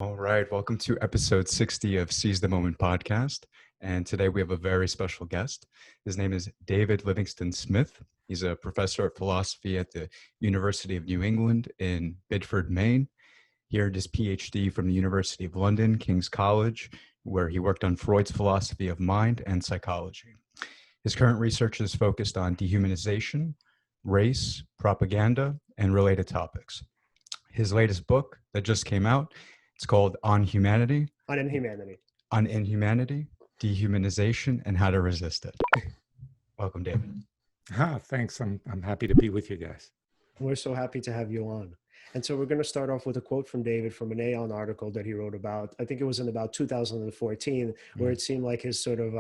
All right, welcome to episode 60 of Seize the Moment podcast. And today we have a very special guest. His name is David Livingstone Smith. He's a professor of philosophy at the University of New England in Biddeford, Maine. He earned his PhD from the University of London, King's College, where he worked on Freud's philosophy of mind and psychology. His current research is focused on dehumanization, race, propaganda, and related topics. His latest book that just came out, it's called On Humanity. On Inhumanity. On Inhumanity, Dehumanization, and How to Resist It. Welcome, David. Thanks. I'm happy to be with you guys. We're so happy to have you on. And so we're going to start off with a quote from David from an Aeon article that he wrote about, I think it was in about 2014, where it seemed like his sort of,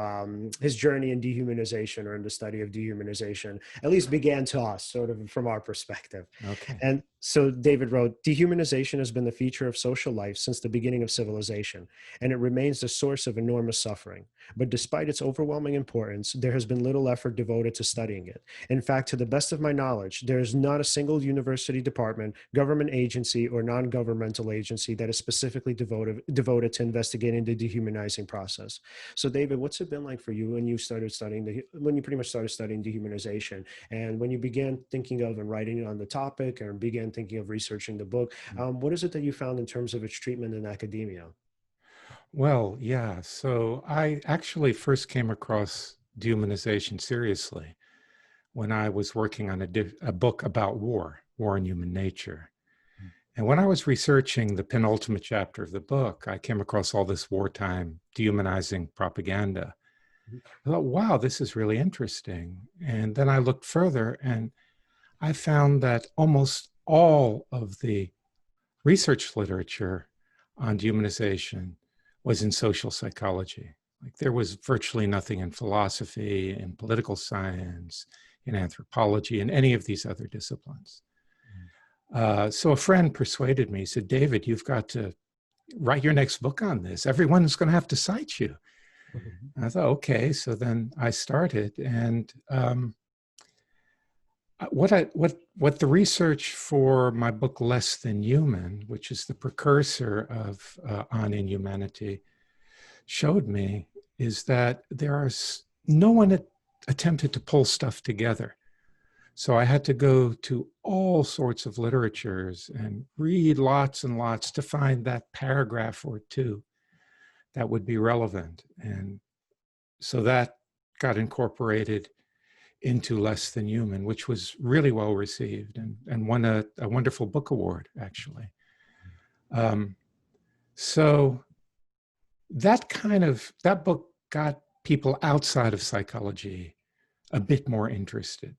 his journey in dehumanization or in the study of dehumanization, at least began to us, sort of from our perspective. Okay. And so David wrote, dehumanization has been the feature of social life since the beginning of civilization, and it remains the source of enormous suffering. But despite its overwhelming importance, there has been little effort devoted to studying it. In fact, to the best of my knowledge, there is not a single university department, government agency, or non-governmental agency that is specifically devoted to investigating the dehumanizing process. So David, what's it been like for you when you started studying, when you pretty much started studying dehumanization, and when you began thinking of and writing on the topic and began thinking of researching the book, what is it that you found in terms of its treatment in academia? Well, yeah. So I actually first came across dehumanization seriously when I was working on a book about war and human nature. And when I was researching the penultimate chapter of the book, I came across all this wartime dehumanizing propaganda. I thought, wow, this is really interesting. And then I looked further and I found that almost all of the research literature on dehumanization was in social psychology. Like there was virtually nothing in philosophy, in political science, in anthropology, and any of these other disciplines. So a friend persuaded me, he said, David, you've got to write your next book on this. Everyone's going to have to cite you. And I thought, okay. So then I started, and what the research for my book Less Than Human, which is the precursor of On Inhumanity, showed me is that no one attempted to pull stuff together. So I had to go to all sorts of literatures and read lots and lots to find that paragraph or two that would be relevant. And so that got incorporated into Less Than Human, which was really well received and won a wonderful book award, actually. So that book got people outside of psychology a bit more interested.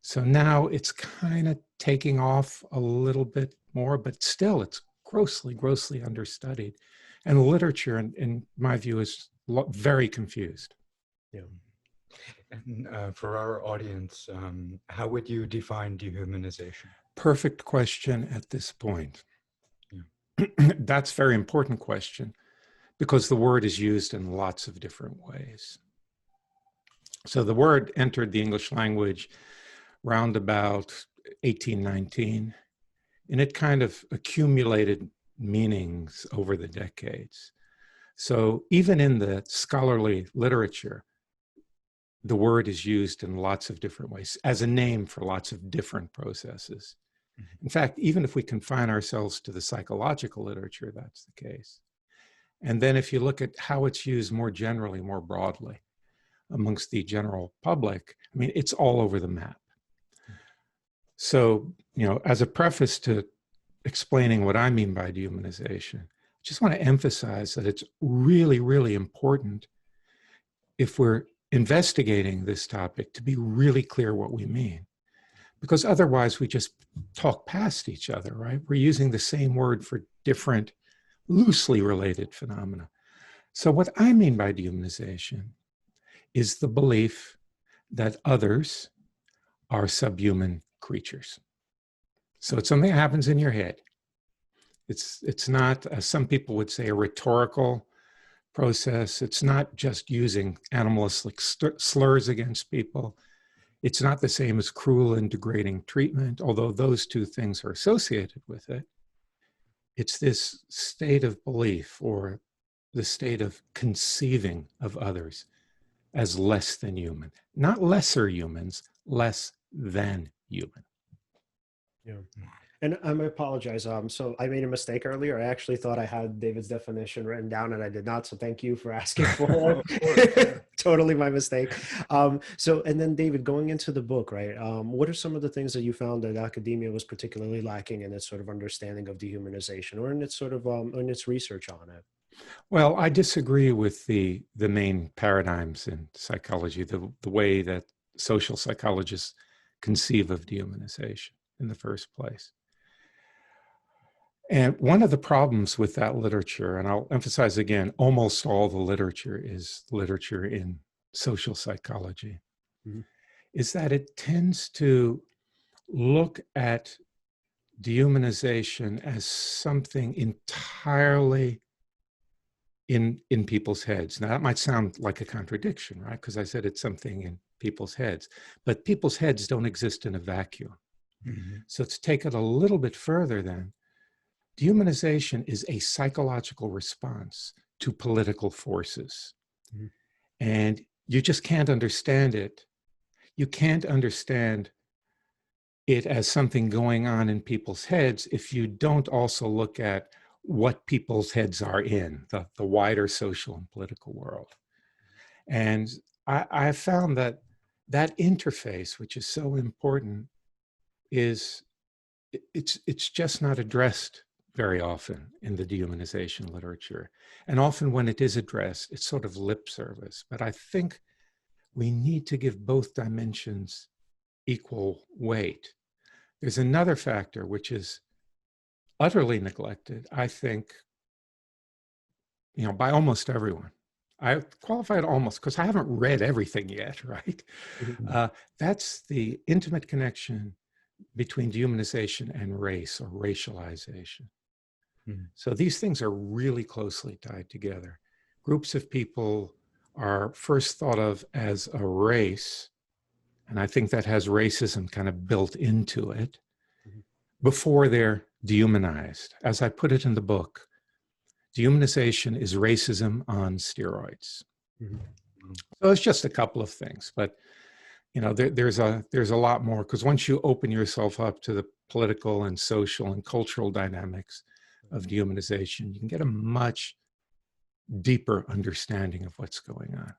So now it's kind of taking off a little bit more, but still it's grossly, grossly understudied. And the literature, in my view, is very confused. Yeah. And for our audience, how would you define dehumanization? Perfect question at this point. Yeah. That's a very important question because the word is used in lots of different ways. So the word entered the English language round about 1819, and it kind of accumulated meanings over the decades. So even in the scholarly literature, the word is used in lots of different ways as a name for lots of different processes. In fact, even if we confine ourselves to the psychological literature, that's the case. And then if you look at how it's used more generally, more broadly amongst the general public, I mean, it's all over the map. So, as a preface to explaining what I mean by dehumanization, I just want to emphasize that it's really, really important if we're investigating this topic to be really clear what we mean. Because otherwise we just talk past each other, right? We're using the same word for different loosely related phenomena. So what I mean by dehumanization is the belief that others are subhuman creatures. So it's something that happens in your head. It's not, as some people would say, a rhetorical process. It's not just using animalistic slurs against people. It's not the same as cruel and degrading treatment, although those two things are associated with it. It's this state of belief or the state of conceiving of others as less than human. Not lesser humans, less than human. Yeah. And I apologize. So I made a mistake earlier. I actually thought I had David's definition written down, and I did not. So thank you for asking for it. Totally my mistake. And then David, going into the book, right? What are some of the things that you found that academia was particularly lacking in its sort of understanding of dehumanization, or in its sort of in its research on it? Well, I disagree with the main paradigms in psychology, the way that social psychologists conceive of dehumanization in the first place. And one of the problems with that literature, and I'll emphasize again, almost all the literature is literature in social psychology, is that it tends to look at dehumanization as something entirely in people's heads. Now, that might sound like a contradiction, right? Because I said it's something in people's heads, but people's heads don't exist in a vacuum. So to take it a little bit further then, dehumanization is a psychological response to political forces. And you just can't understand it. You can't understand it as something going on in people's heads if you don't also look at what people's heads are in, the wider social and political world. And I found that that interface, which is so important, it's just not addressed very often in the dehumanization literature. And often when it is addressed, it's sort of lip service. But I think we need to give both dimensions equal weight. There's another factor which is utterly neglected, I think, by almost everyone. I qualified almost because I haven't read everything yet, right? That's the intimate connection between dehumanization and race or racialization. So these things are really closely tied together. Groups of people are first thought of as a race, and I think that has racism kind of built into it, before they're dehumanized. As I put it in the book, dehumanization is racism on steroids. So it's just a couple of things, but there's a lot more, because once you open yourself up to the political and social and cultural dynamics of dehumanization, you can get a much deeper understanding of what's going on.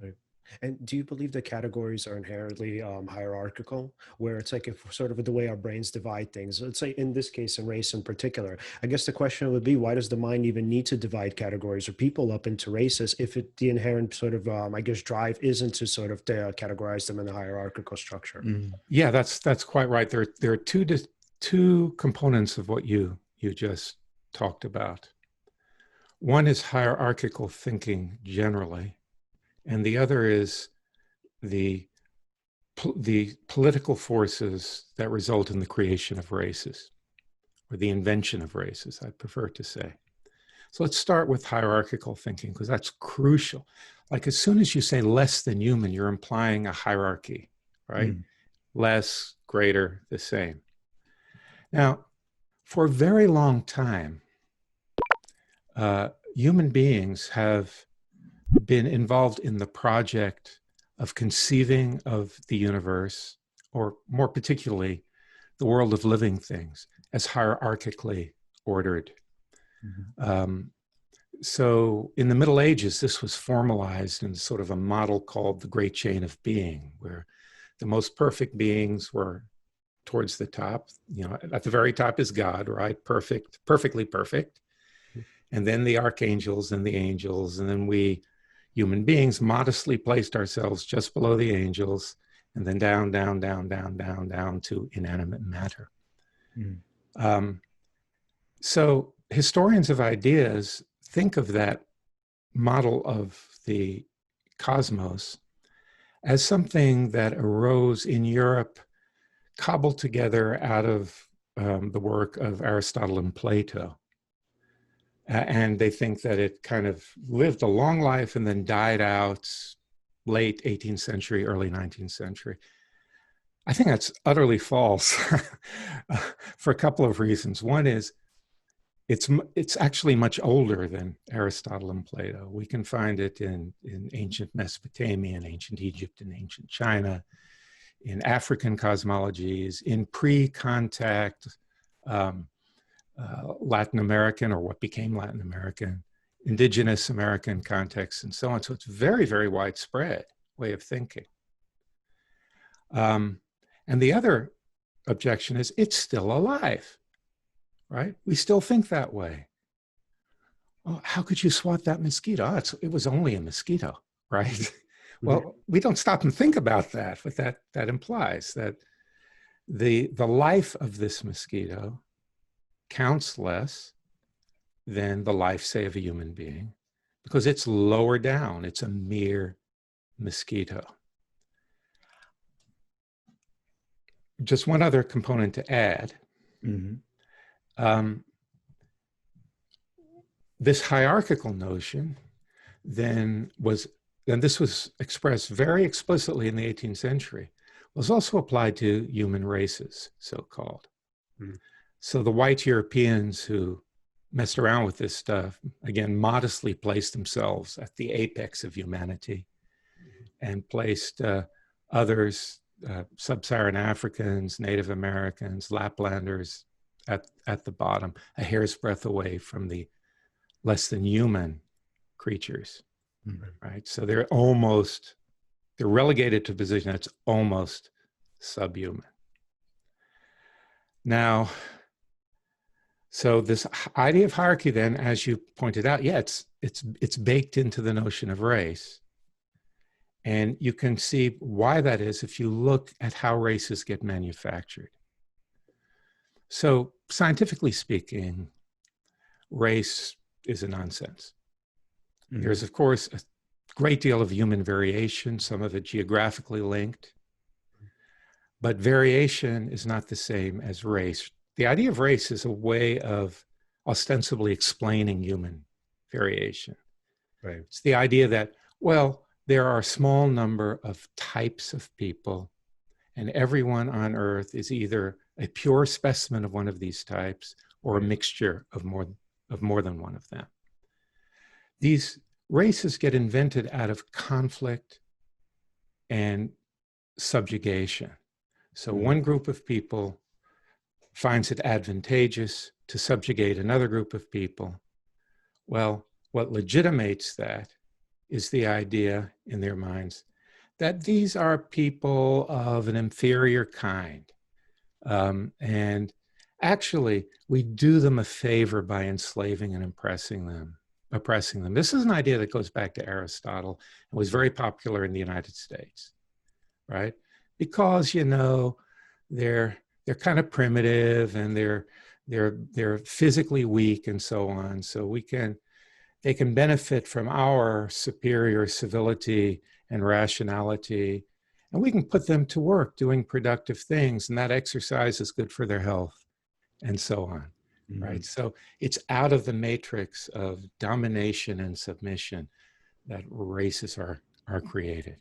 Right. And do you believe that categories are inherently hierarchical, where it's like if sort of the way our brains divide things? Let's say in this case, in race in particular, I guess the question would be, why does the mind even need to divide categories or people up into races if the inherent sort of, drive isn't to sort of categorize them in a hierarchical structure? Yeah, that's quite right. There are two components of what you just talked about. One is hierarchical thinking generally, and the other is the political forces that result in the creation of races, or the invention of races, I prefer to say. So let's start with hierarchical thinking, because that's crucial. Like as soon as you say less than human, you're implying a hierarchy, right? Less, greater, the same. Now, for a very long time, human beings have been involved in the project of conceiving of the universe, or more particularly, the world of living things, as hierarchically ordered. So in the Middle Ages, this was formalized in sort of a model called the Great Chain of Being, where the most perfect beings were towards the top. At the very top is God, right? Perfectly perfect. And then the archangels and the angels, and then we human beings modestly placed ourselves just below the angels, and then down, down, down, down, down, down to inanimate matter. So historians of ideas think of that model of the cosmos as something that arose in Europe, cobbled together out of the work of Aristotle and Plato. And they think that it kind of lived a long life and then died out late 18th century, early 19th century. I think that's utterly false for a couple of reasons. One is, it's actually much older than Aristotle and Plato. We can find it in ancient Mesopotamia, in ancient Egypt, in ancient China, in African cosmologies, in pre-contact Latin American, or what became Latin American, indigenous American contexts, and so on. So it's very, very widespread way of thinking. And the other objection is it's still alive, right? We still think that way. Oh, how could you swat that mosquito? Oh, it was only a mosquito, right? Well, we don't stop and think about that, but that implies that the life of this mosquito counts less than the life, say, of a human being, because it's lower down. It's a mere mosquito. Just one other component to add. This hierarchical notion then this was expressed very explicitly in the 18th century, was also applied to human races, so-called. So the white Europeans who messed around with this stuff, again, modestly placed themselves at the apex of humanity and placed others, sub-Saharan Africans, Native Americans, Laplanders at the bottom, a hair's breadth away from the less than human creatures, right? So they're relegated to a position that's almost subhuman. Now, so this idea of hierarchy then, as you pointed out, yeah, it's baked into the notion of race. And you can see why that is if you look at how races get manufactured. So scientifically speaking, race is a nonsense. There's, of course, a great deal of human variation, some of it geographically linked, but variation is not the same as race. The idea of race is a way of ostensibly explaining human variation. Right. It's the idea that, well, there are a small number of types of people, and everyone on Earth is either a pure specimen of one of these types or a mixture of more than one of them. These races get invented out of conflict and subjugation. So one group of people finds it advantageous to subjugate another group of people. Well, what legitimates that is the idea in their minds that these are people of an inferior kind. And actually, we do them a favor by enslaving and oppressing them. This is an idea that goes back to Aristotle and was very popular in the United States, right? Because, you know, they're kind of primitive and they're physically weak and so on. So they can benefit from our superior civility and rationality, and we can put them to work doing productive things, and that exercise is good for their health and so on. Right? So it's out of the matrix of domination and submission that races are created.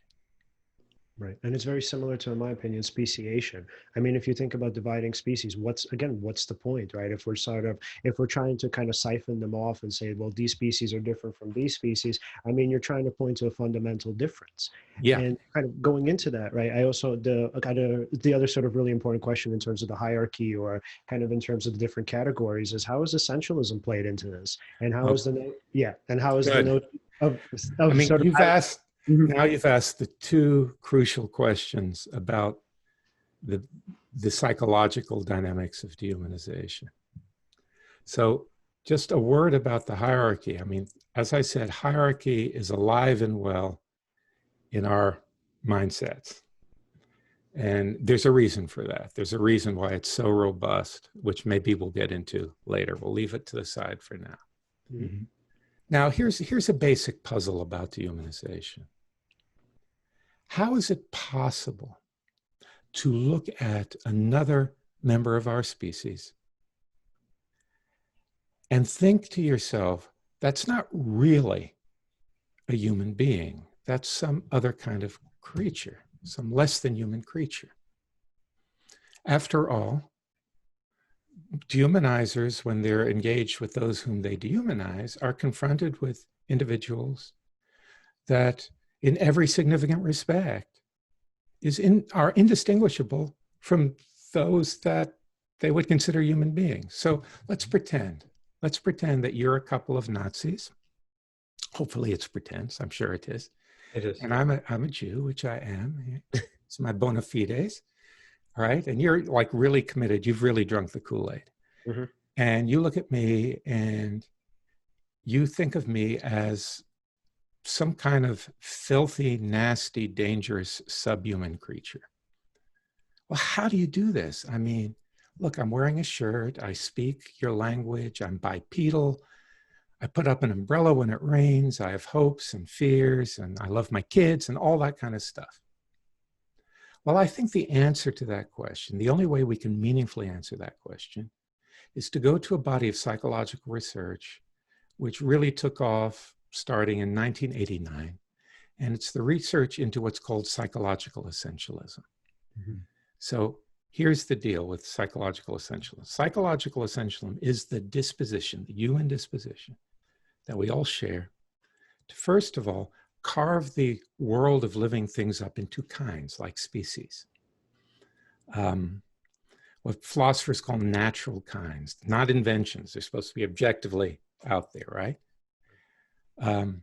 Right. And it's very similar to, in my opinion, speciation. I mean, if you think about dividing species, what's the point, right? If we're trying to kind of siphon them off and say, well, these species are different from these species, I mean, you're trying to point to a fundamental difference. Yeah. And kind of going into that, right, I also, the other sort of really important question in terms of the hierarchy or kind of in terms of the different categories is, how is essentialism played into this? And how is the note of I mean, sort of now you've asked the two crucial questions about the psychological dynamics of dehumanization. So just a word about the hierarchy. I mean, as I said, hierarchy is alive and well in our mindsets. And there's a reason for that. There's a reason why it's so robust, which maybe we'll get into later. We'll leave it to the side for now. Mm-hmm. Now, here's a basic puzzle about dehumanization. How is it possible to look at another member of our species and think to yourself, that's not really a human being. That's some other kind of creature, some less than human creature. After all, dehumanizers, when they're engaged with those whom they dehumanize, are confronted with individuals that in every significant respect are indistinguishable from those that they would consider human beings. So let's pretend that you're a couple of Nazis. Hopefully it's pretense, I'm sure it is. It is. And I'm a Jew, which I am. It's my bona fides, all right? And you're like really committed. You've really drunk the Kool-Aid. Mm-hmm. And you look at me and you think of me as some kind of filthy, nasty, dangerous, subhuman creature. Well, how do you do this? I mean, look, I'm wearing a shirt. I speak your language. I'm bipedal. I put up an umbrella when it rains. I have hopes and fears, and I love my kids and all that kind of stuff. Well, I think the answer to that question, the only way we can meaningfully answer that question, is to go to a body of psychological research which really took off starting in 1989. And it's the research into what's called psychological essentialism. Mm-hmm. So here's the deal with psychological essentialism. Psychological essentialism is the disposition, the human disposition that we all share to, first of all, carve the world of living things up into kinds, like species. What philosophers call natural kinds, not inventions. They're supposed to be objectively out there, right? And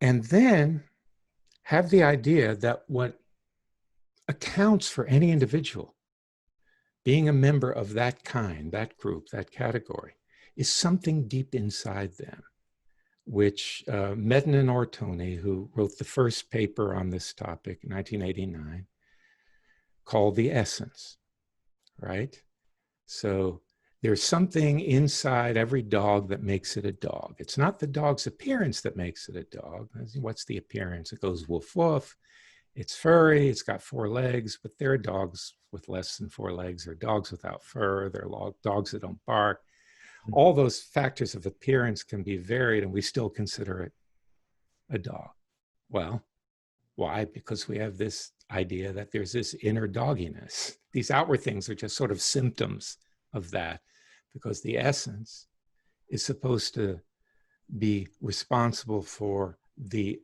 then have the idea that what accounts for any individual being a member of that kind, that group, that category, is something deep inside them, which Medin and Ortoni, who wrote the first paper on this topic in 1989, called the essence, right? So there's something inside every dog that makes it a dog. It's not the dog's appearance that makes it a dog. What's the appearance? It goes woof, woof. It's furry, it's got 4 legs, but there are dogs with less than 4 legs. There are dogs without fur. There are dogs that don't bark. All those factors of appearance can be varied, and we still consider it a dog. Well, why? Because we have this idea that there's this inner dogginess. These outward things are just sort of symptoms of that, because the essence is supposed to be responsible for the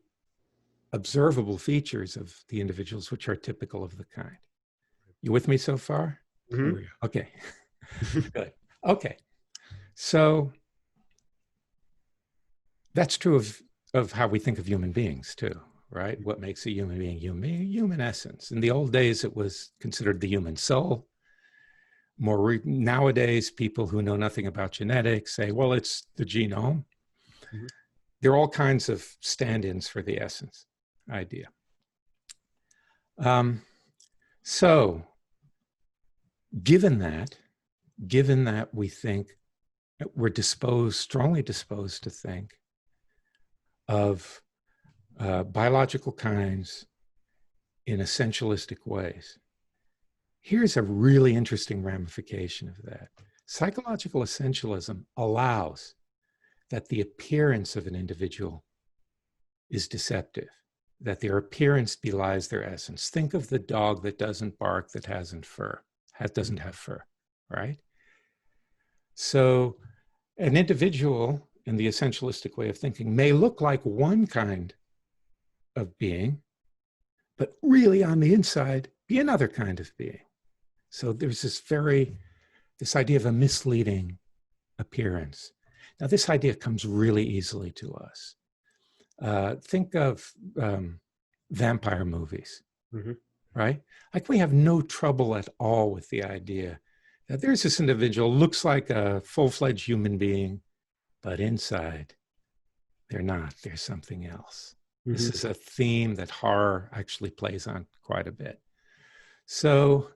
observable features of the individuals which are typical of the kind. You with me so far? Mm-hmm. Okay, good. Okay, so that's true of how we think of human beings too, right? What makes a human being human essence. In the old days, it was considered the human soul. Nowadays, people who know nothing about genetics say, well, it's the genome. Mm-hmm. There are all kinds of stand-ins for the essence idea. So given that we think, we're strongly disposed to think of biological kinds in essentialistic ways, here's a really interesting ramification of that. Psychological essentialism allows that the appearance of an individual is deceptive, that their appearance belies their essence. Think of the dog that doesn't bark, that doesn't have fur, right? So an individual in the essentialistic way of thinking may look like one kind of being, but really on the inside be another kind of being. So there's this idea of a misleading appearance. Now this idea comes really easily to us. Think of vampire movies, mm-hmm. right? Like we have no trouble at all with the idea that there's this individual, looks like a full-fledged human being, but inside they're not, there's something else. Mm-hmm. This is a theme that horror actually plays on quite a bit. So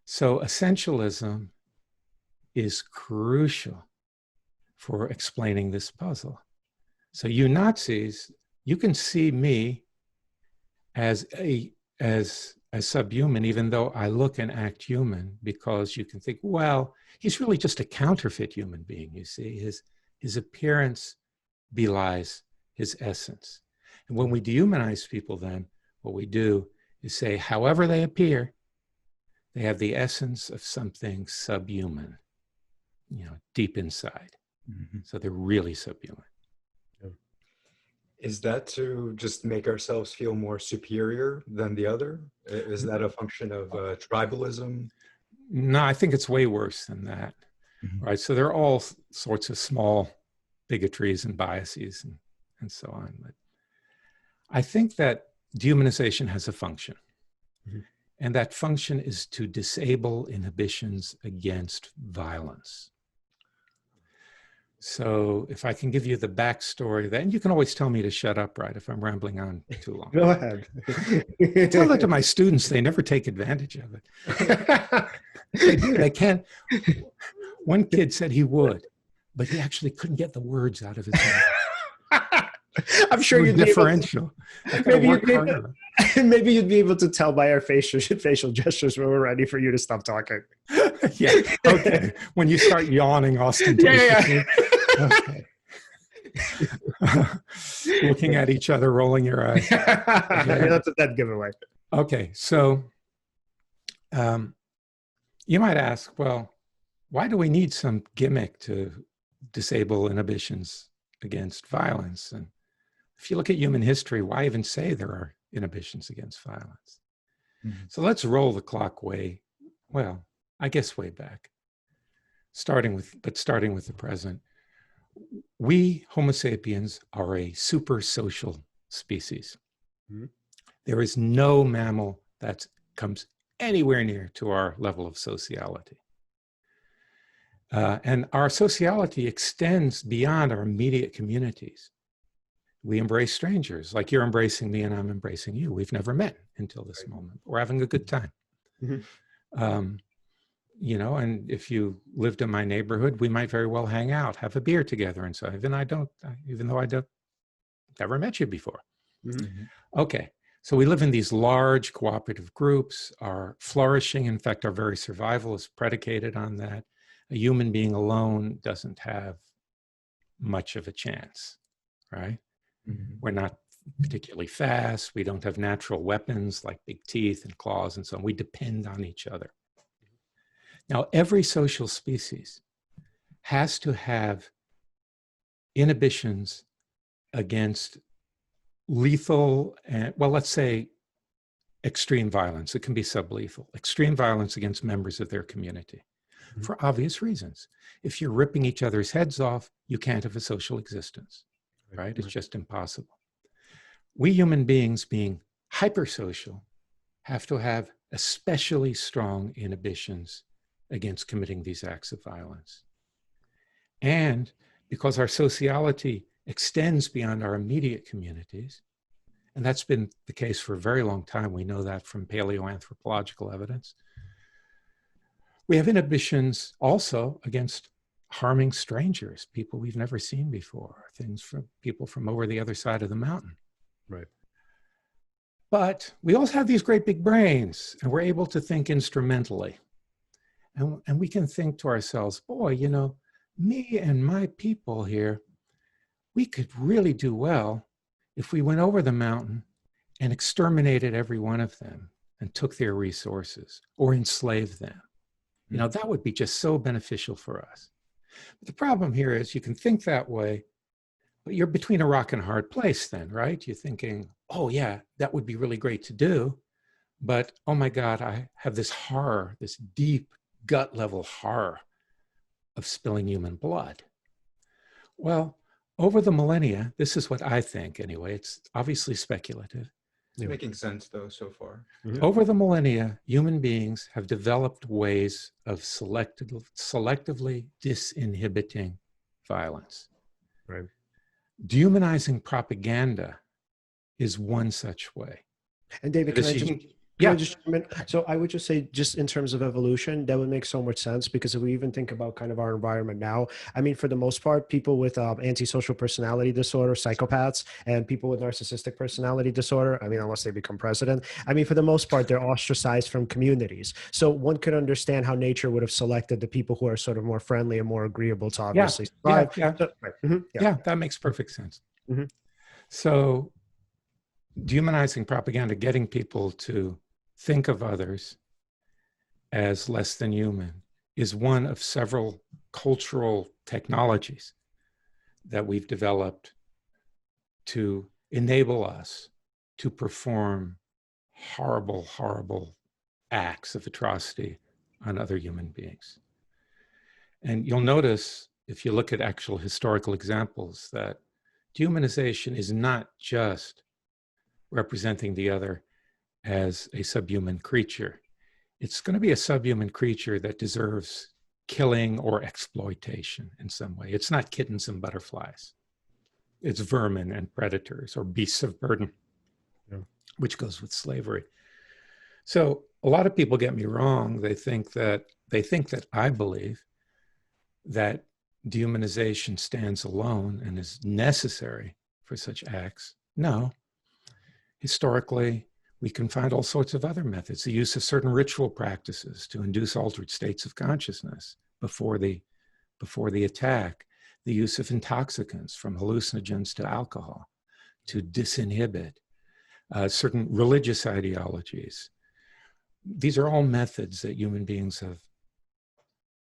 essentialism is crucial for explaining this puzzle. So you Nazis, you can see me as subhuman, even though I look and act human, because you can think, well, he's really just a counterfeit human being, you see. His appearance belies his essence. And when we dehumanize people then, what we do is say, however they appear, They have the essence of something subhuman, deep inside. Mm-hmm. So they're really subhuman. Is that to just make ourselves feel more superior than the other? Is that a function of tribalism? No, I think it's way worse than that, right? So there are all sorts of small bigotries and biases and so on. But I think that dehumanization has a function. And that function is to disable inhibitions against violence. So if I can give you the backstory, then you can always tell me to shut up, right, if I'm rambling on too long. Go ahead. I tell that to my students, they never take advantage of it. They do, they can't. One kid said he would, but he actually couldn't get the words out of his mouth. I'm sure you'd differential. Maybe you'd be able to tell by our facial gestures when we're ready for you to stop talking. Yeah. Okay. When you start yawning ostentatiously. Okay. Looking at each other, rolling your eyes. That's a dead giveaway. Okay. So you might ask, well, why do we need some gimmick to disable inhibitions against violence? And if you look at human history, why even say there are inhibitions against violence? So let's roll the clock way back, starting with the present. We Homo sapiens are a super social species. There is no mammal that comes anywhere near to our level of sociality. And our sociality extends beyond our immediate communities. We embrace strangers, like you're embracing me and I'm embracing you. We've never met until this moment. We're having a good time. And if you lived in my neighborhood, we might very well hang out, have a beer together. And so even though I don't never met you before. Okay. So we live in these large cooperative groups. Our flourishing, in fact, our very survival is predicated on that. A human being alone doesn't have much of a chance, right? We're not particularly fast. We don't have natural weapons like big teeth and claws and so on. We depend on each other. Now, every social species has to have inhibitions against lethal, and let's say extreme violence. It can be sublethal. Extreme violence against members of their community for obvious reasons. If you're ripping each other's heads off, you can't have a social existence. Right? It's just impossible. We human beings, being hypersocial, have to have especially strong inhibitions against committing these acts of violence. And because our sociality extends beyond our immediate communities, and that's been the case for a very long time, we know that from paleoanthropological evidence, we have inhibitions also against harming strangers, people we've never seen before, things from people from over the other side of the mountain. Right. But we also have these great big brains, and we're able to think instrumentally. And we can think to ourselves, boy, me and my people here, we could really do well if we went over the mountain and exterminated every one of them and took their resources or enslaved them. That would be just so beneficial for us. But the problem here is you can think that way, but you're between a rock and a hard place then, right? You're thinking, oh yeah, that would be really great to do. But oh my God, I have this horror, this deep gut level horror of spilling human blood. Well, over the millennia, this is what I think anyway, it's obviously speculative. It's making sense though so far. Over the millennia, human beings have developed ways of selectively disinhibiting violence. Right. Dehumanizing propaganda is one such way. And David, can I just so I would just say, just in terms of evolution, that would make so much sense, because if we even think about kind of our environment now, I mean, for the most part, people with antisocial personality disorder, psychopaths, and people with narcissistic personality disorder, I mean, unless they become president, I mean, for the most part, they're ostracized from communities. So one could understand how nature would have selected the people who are sort of more friendly and more agreeable to obviously survive. Yeah, that makes perfect sense. So dehumanizing propaganda, getting people to think of others as less than human is one of several cultural technologies that we've developed to enable us to perform horrible, horrible acts of atrocity on other human beings. And you'll notice, if you look at actual historical examples, that dehumanization is not just representing the other as a subhuman creature. It's going to be a subhuman creature that deserves killing or exploitation in some way. It's not kittens and butterflies. It's vermin and predators or beasts of burden, which goes with slavery. So a lot of people get me wrong. They think that I believe that dehumanization stands alone and is necessary for such acts. No. Historically, we can find all sorts of other methods. The use of certain ritual practices to induce altered states of consciousness before the attack. The use of intoxicants, from hallucinogens to alcohol, to disinhibit. Certain religious ideologies. These are all methods that human beings have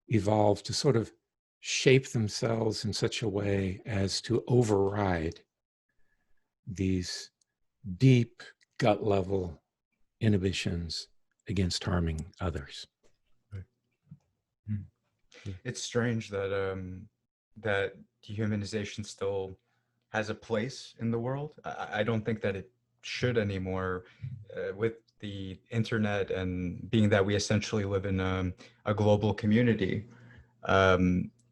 evolved to sort of shape themselves in such a way as to override these deep gut level inhibitions against harming others. Right. It's strange that that dehumanization still has a place in the world. I don't think that it should anymore, with the internet and being that we essentially live in a global community.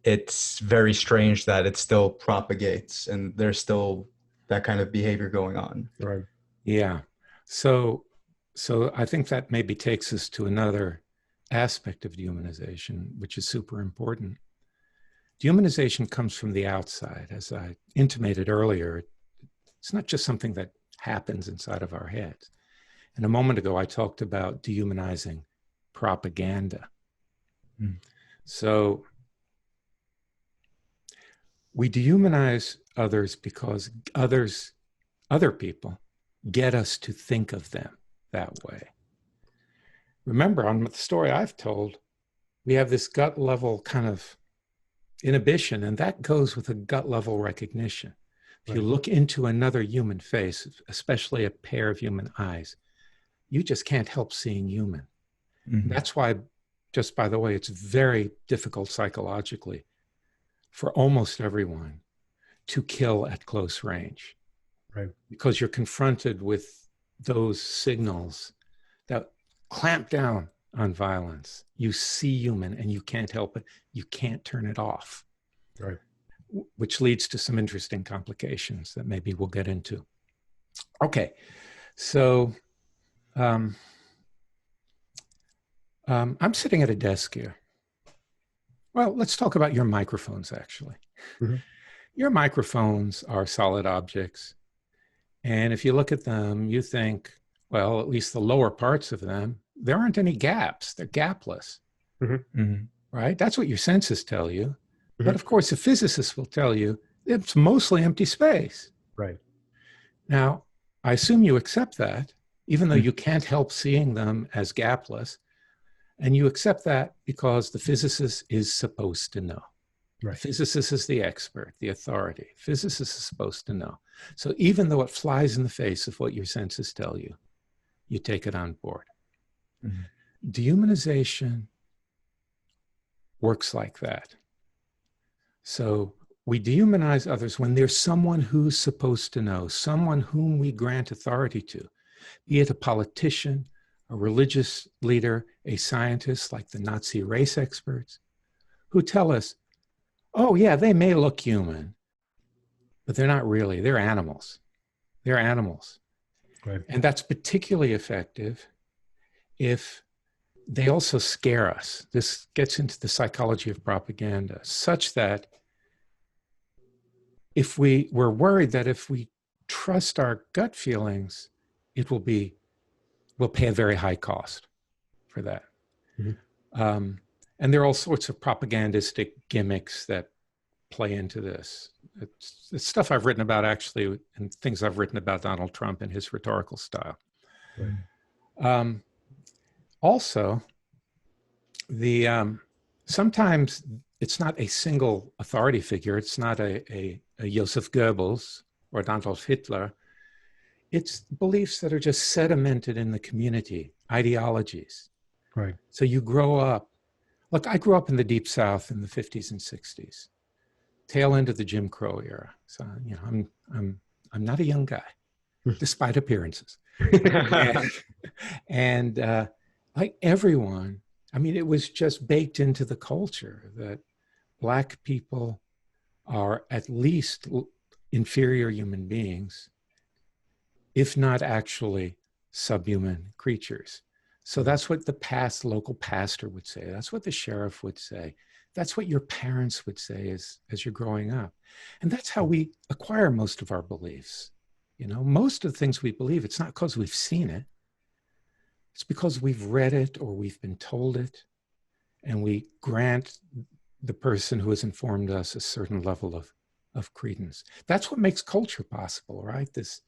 It's very strange that it still propagates and there's still that kind of behavior going on. Right. Yeah. So I think that maybe takes us to another aspect of dehumanization, which is super important. Dehumanization comes from the outside. As I intimated earlier, it's not just something that happens inside of our heads. And a moment ago, I talked about dehumanizing propaganda. So we dehumanize others because other people get us to think of them that way. Remember, on the story I've told, we have this gut level kind of inhibition, and that goes with a gut level recognition. If you look into another human face, especially a pair of human eyes, you just can't help seeing human. Mm-hmm. That's why, just by the way, it's very difficult psychologically for almost everyone to kill at close range. Right. Because you're confronted with those signals that clamp down on violence. You see human and you can't help it. You can't turn it off. Right. Which leads to some interesting complications that maybe we'll get into. Okay, so I'm sitting at a desk here. Well, let's talk about your microphones, actually. Mm-hmm. Your microphones are solid objects. And if you look at them, you think, well, at least the lower parts of them, there aren't any gaps. They're gapless, right? That's what your senses tell you. Mm-hmm. But of course, a physicist will tell you it's mostly empty space. Right. Now, I assume you accept that, even though you can't help seeing them as gapless. And you accept that because the physicist is supposed to know. Right. The physicist is the expert, the authority. Physicist is supposed to know. So even though it flies in the face of what your senses tell you, you take it on board. Mm-hmm. Dehumanization works like that. So we dehumanize others when there's someone who's supposed to know, someone whom we grant authority to, be it a politician, a religious leader, a scientist like the Nazi race experts, who tell us, oh yeah, they may look human, but they're not really. They're animals. They're animals. Right. And that's particularly effective if they also scare us. This gets into the psychology of propaganda, such that if we're worried that if we trust our gut feelings, we'll pay a very high cost for that. Mm-hmm. And there are all sorts of propagandistic gimmicks that play into this. It's stuff I've written about, actually, and things I've written about Donald Trump and his rhetorical style. Right. Also, the sometimes it's not a single authority figure. It's not a Joseph Goebbels or Adolf Hitler. It's beliefs that are just sedimented in the community, ideologies. Right. So you grow up. Look, I grew up in the Deep South in the 50s and 60s, tail end of the Jim Crow era. So I'm not a young guy, despite appearances. and like everyone, I mean, it was just baked into the culture that Black people are at least inferior human beings, if not actually subhuman creatures. So that's what the local pastor would say. That's what the sheriff would say. That's what your parents would say as you're growing up. And that's how we acquire most of our beliefs. You know, most of the things we believe, it's not because we've seen it. It's because we've read it or we've been told it. And we grant the person who has informed us a certain level of credence. That's what makes culture possible, right? This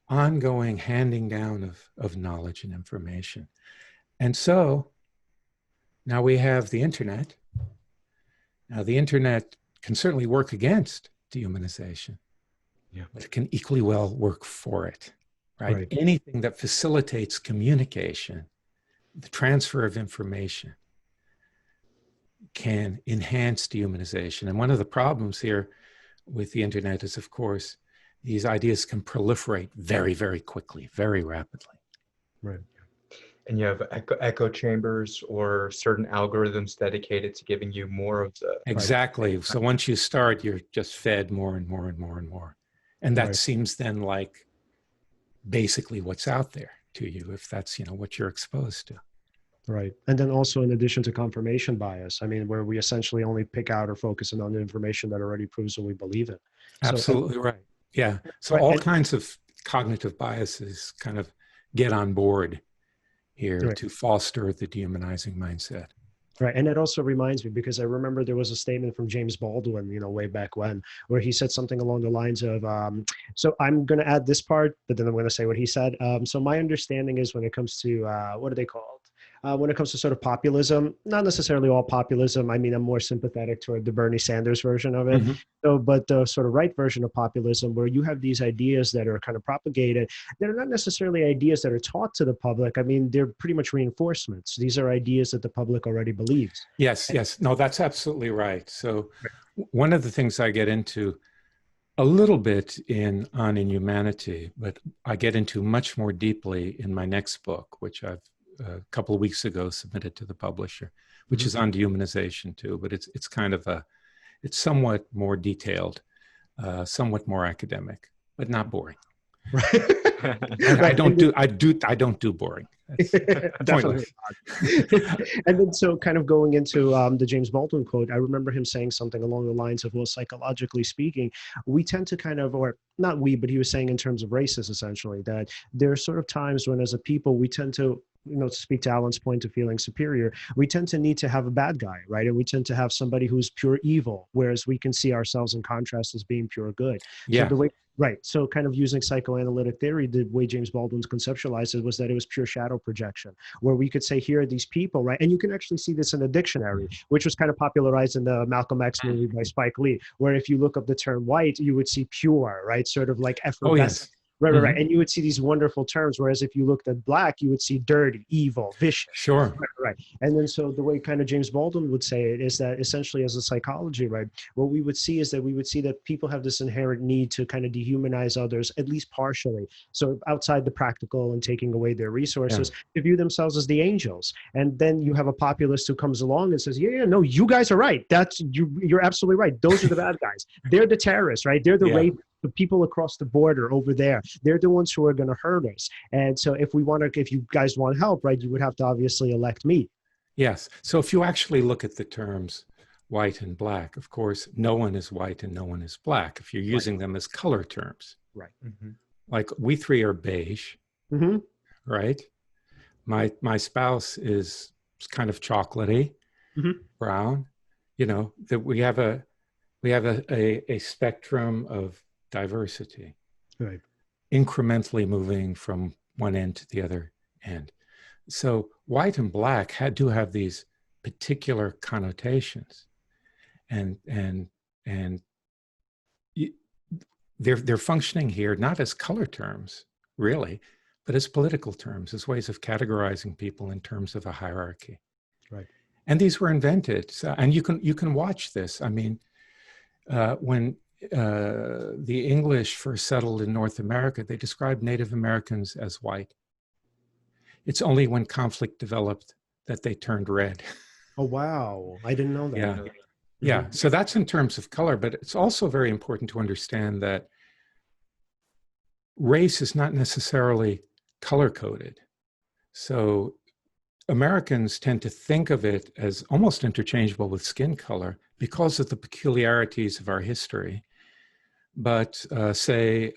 ongoing handing down of knowledge and information. And so now we have the internet. Now the internet can certainly work against dehumanization, but it can equally well work for it, right? Anything that facilitates communication, the transfer of information, can enhance dehumanization. And one of the problems here with the internet is, of course, these ideas can proliferate very, very quickly, very rapidly. Right. And you have echo chambers or certain algorithms dedicated to giving you more of the... Exactly. Right. So once you start, you're just fed more and more and more and more. And that seems then like basically what's out there to you, if that's, what you're exposed to. Right. And then also in addition to confirmation bias, I mean, where we essentially only pick out or focus on the information that already proves that we believe it. Absolutely right. Yeah. So all kinds of cognitive biases kind of get on board here to foster the dehumanizing mindset. Right. And it also reminds me, because I remember there was a statement from James Baldwin, way back when, where he said something along the lines of, so I'm going to add this part, but then I'm going to say what he said. So my understanding is when it comes to, what are they called? When it comes to sort of populism, not necessarily all populism. I mean, I'm more sympathetic toward the Bernie Sanders version of it. So, but the sort of right version of populism, where you have these ideas that are kind of propagated, they're not necessarily ideas that are taught to the public. I mean, they're pretty much reinforcements. These are ideas that the public already believes. Yes. No, that's absolutely right. So one of the things I get into a little bit in On Inhumanity, but I get into much more deeply in my next book, which I've a couple of weeks ago submitted to the publisher, which is on dehumanization too, but it's kind of it's somewhat more detailed, somewhat more academic, but not boring. I don't do boring. Definitely. And then so kind of going into the James Baldwin quote, I remember him saying something along the lines of, well, psychologically speaking, we tend to kind of, or not we, but he was saying in terms of races, essentially, that there are sort of times when as a people, we tend to, to speak to Alan's point of feeling superior, we tend to need to have a bad guy, right? And we tend to have somebody who's pure evil, whereas we can see ourselves in contrast as being pure good. Yeah. So the way, right. So kind of using psychoanalytic theory, the way James Baldwin conceptualized it was that it was pure shadow projection, where we could say, here are these people, right? And you can actually see this in a dictionary, which was kind of popularized in the Malcolm X movie by Spike Lee, where if you look up the term white, you would see pure, right? Sort of like effervescent. Oh, yes. Right. And you would see these wonderful terms, whereas if you looked at black, you would see dirty, evil, vicious. Sure. Right. And then so the way kind of James Baldwin would say it is that essentially as a psychology, right, what we would see is that we would see that people have this inherent need to kind of dehumanize others, at least partially. So outside the practical and taking away their resources, to view themselves as the angels. And then you have a populist who comes along and says, no, you guys are right. You're absolutely right. Those are the bad guys. They're the terrorists, right? They're the rapists. The people across the border over there, they're the ones who are going to hurt us. And so if you guys want help, right, you would have to obviously elect me. Yes. So if you actually look at the terms white and black, of course, no one is white and no one is black if you're using them as color terms. Right. Like we three are beige, right? My spouse is kind of chocolatey, brown, that we have a spectrum of diversity, right? Incrementally moving from one end to the other end. So white and black do have these particular connotations, and they're functioning here not as color terms, really, but as political terms, as ways of categorizing people in terms of a hierarchy. Right. And these were invented, and you can watch this. I mean, when the English first settled in North America, they described Native Americans as white. It's only when conflict developed that they turned red. Oh, wow. I didn't know that. Yeah. Mhm. Yeah. So that's in terms of color, but it's also very important to understand that race is not necessarily color coded. So Americans tend to think of it as almost interchangeable with skin color because of the peculiarities of our history. But Nazis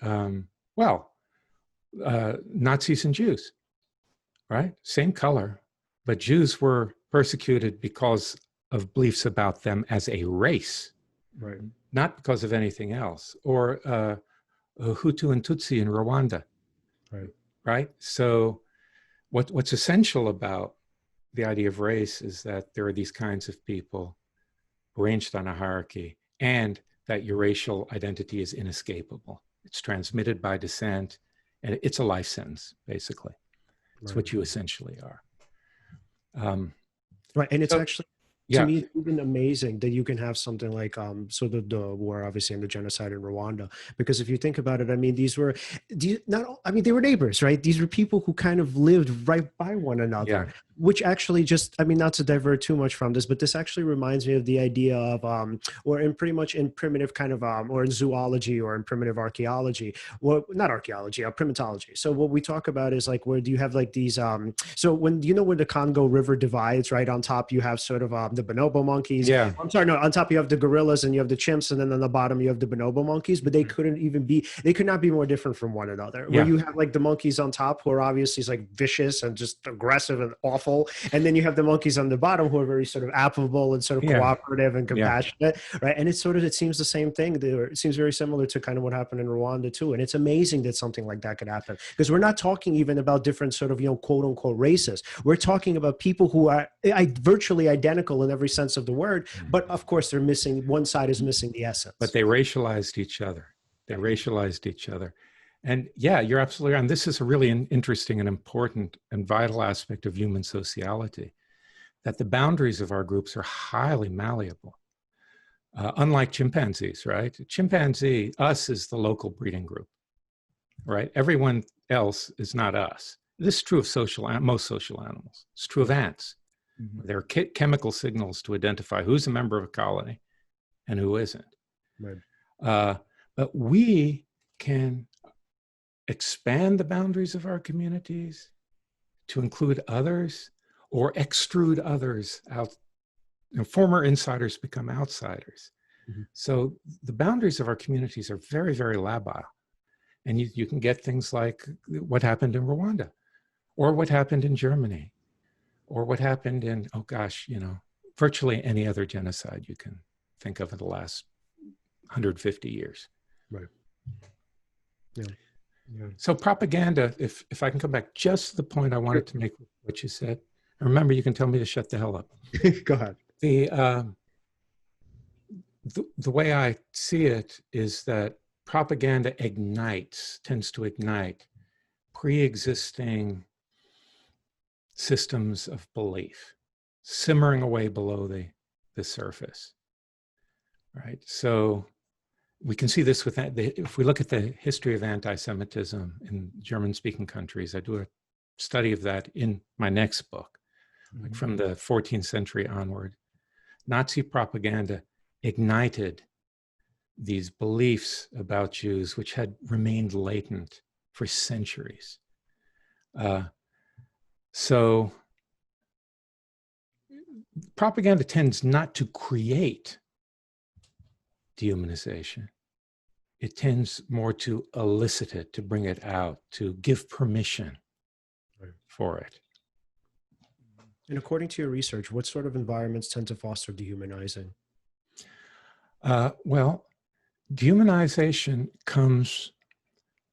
and Jews, right? Same color, but Jews were persecuted because of beliefs about them as a race, Right. not because of anything else. Or Hutu and Tutsi in Rwanda, Right. right? So what's essential about the idea of race is that there are these kinds of people arranged on a hierarchy, and that your racial identity is inescapable. It's transmitted by descent, and it's a life sentence, basically. It's Right. what you essentially are. Right. And it's So- actually, to Yeah, me, it's even amazing that you can have something like so the war, obviously, and the genocide in Rwanda. Because if you think about it, I mean, they were neighbors, right? These were people who kind of lived right by one another, yeah, which actually just, I mean, not to divert too much from this, but this actually reminds me of the idea of or in pretty much in primitive kind of or in zoology or in primitive archaeology, well, not archaeology, primatology. So what we talk about is like, where do you have like these so when where the Congo River divides, right? On top you have sort of the bonobo monkeys. yeah. I'm sorry, no, on top you have the gorillas and you have the chimps, and then on the bottom you have the bonobo monkeys, but they could not be more different from one another. Where Yeah. you have like the monkeys on top who are obviously like vicious and just aggressive and awful, and then you have the monkeys on the bottom who are very sort of affable and sort of Yeah. cooperative and Yeah. compassionate, right? And it seems the same thing. It seems very similar to kind of what happened in Rwanda too. And it's amazing that something like that could happen, because we're not talking even about different sort of quote unquote races. We're talking about people who are virtually identical in every sense of the word, but of course they're missing, one side is missing the essence. But they racialized each other. They racialized each other. And yeah, you're absolutely right. And this is a really interesting and important and vital aspect of human sociality, that the boundaries of our groups are highly malleable. Unlike chimpanzees, right? Chimpanzee, us is the local breeding group, right? Everyone else is not us. This is true of most social animals. It's true of ants. Mm-hmm. There are chemical signals to identify who's a member of a colony and who isn't. Right. But we can expand the boundaries of our communities to include others or extrude others out. Former insiders become outsiders. Mm-hmm. So the boundaries of our communities are very, very labile. And you can get things like what happened in Rwanda, or what happened in Germany, or what happened in, virtually any other genocide you can think of in the last 150 years. Right. Yeah. Yeah. So propaganda, if I can come back just to the point I wanted to make with what you said. Remember, you can tell me to shut the hell up. Go ahead. The way I see it is that propaganda tends to ignite pre-existing systems of belief, simmering away below the surface, right? So we can see this with that. If we look at the history of anti-Semitism in German-speaking countries, I do a study of that in my next book, like from the 14th century onward. Nazi propaganda ignited these beliefs about Jews, which had remained latent for centuries. So propaganda tends not to create dehumanization. It tends more to elicit it, to bring it out, to give permission for it. And according to your research, what sort of environments tend to foster dehumanizing? Well, dehumanization comes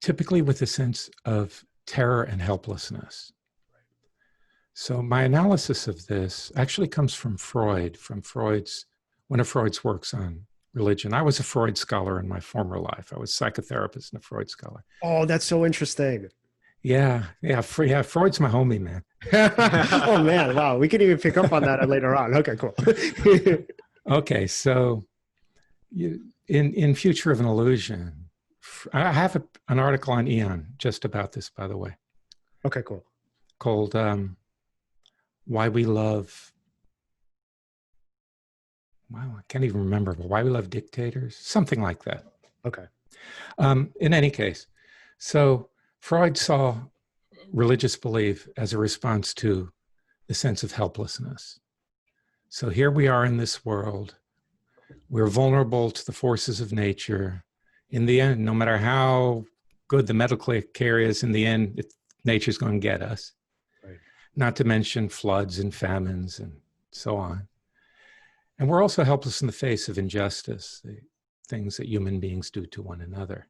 typically with a sense of terror and helplessness. So my analysis of this actually comes from Freud, one of Freud's works on religion. I was a Freud scholar in my former life. I was a psychotherapist and a Freud scholar. Oh, that's so interesting. Yeah, Freud's my homie, man. Oh man, wow. We can even pick up on that later on. Okay, cool. Okay, so in Future of an Illusion, I have an article on Eon just about this, by the way. Okay, cool. Called Why We Love, wow, I can't even remember, but Why We Love Dictators, something like that. Okay. In any case, so Freud saw religious belief as a response to the sense of helplessness. So here we are in this world. We're vulnerable to the forces of nature. In the end, no matter how good the medical care is, in the end, nature's going to get us. Right. Not to mention floods and famines and so on. And we're also helpless in the face of injustice, the things that human beings do to one another.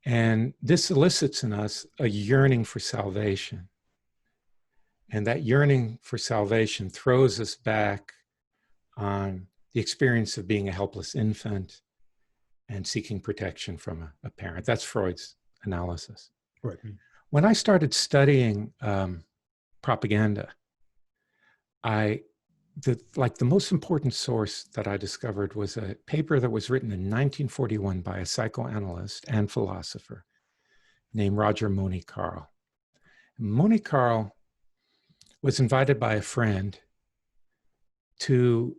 And this elicits in us a yearning for salvation. And that yearning for salvation throws us back on the experience of being a helpless infant and seeking protection from a parent. That's Freud's analysis. Right. When I started studying propaganda, the most important source that I discovered was a paper that was written in 1941 by a psychoanalyst and philosopher named Roger Monicarl. Monicarl was invited by a friend to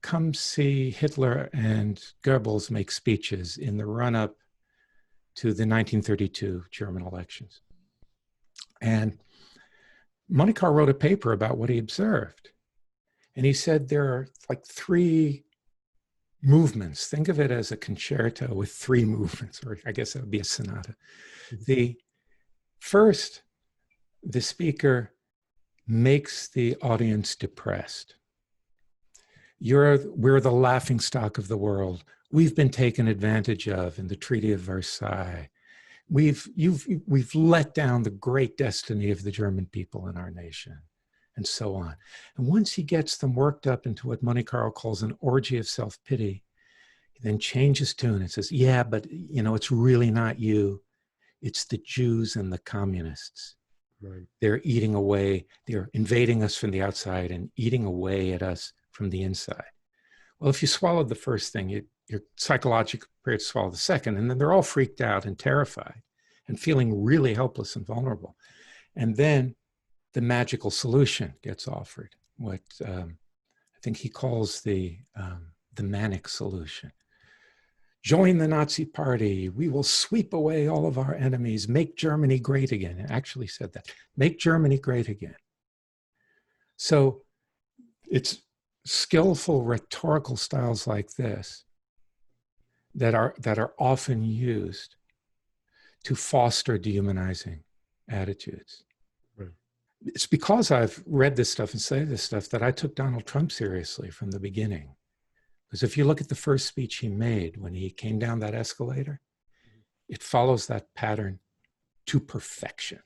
come see Hitler and Goebbels make speeches in the run-up to the 1932 German elections. And Monicarl wrote a paper about what he observed. And he said there are like 3 movements. Think of it as a concerto with 3 movements, or I guess that would be a sonata. The first, the speaker makes the audience depressed. We're the laughingstock of the world. We've been taken advantage of in the Treaty of Versailles. We've let down the great destiny of the German people in our nation, and so on. And once he gets them worked up into what Monicarl calls an orgy of self-pity, he then changes tune and says, yeah, but it's really not you. It's the Jews and the communists. Right. They're eating away. They're invading us from the outside and eating away at us from the inside. Well, if you swallowed the first thing, you're psychologically prepared to swallow the second, and then they're all freaked out and terrified and feeling really helpless and vulnerable. And then the magical solution gets offered, what I think he calls the manic solution. Join the Nazi Party. We will sweep away all of our enemies, make Germany great again. It actually said that, make Germany great again. So it's skillful rhetorical styles like this that are often used to foster dehumanizing attitudes. Right. It's because I've read this stuff and studied this stuff that I took Donald Trump seriously from the beginning. Because if you look at the first speech he made when he came down that escalator, it follows that pattern to perfection,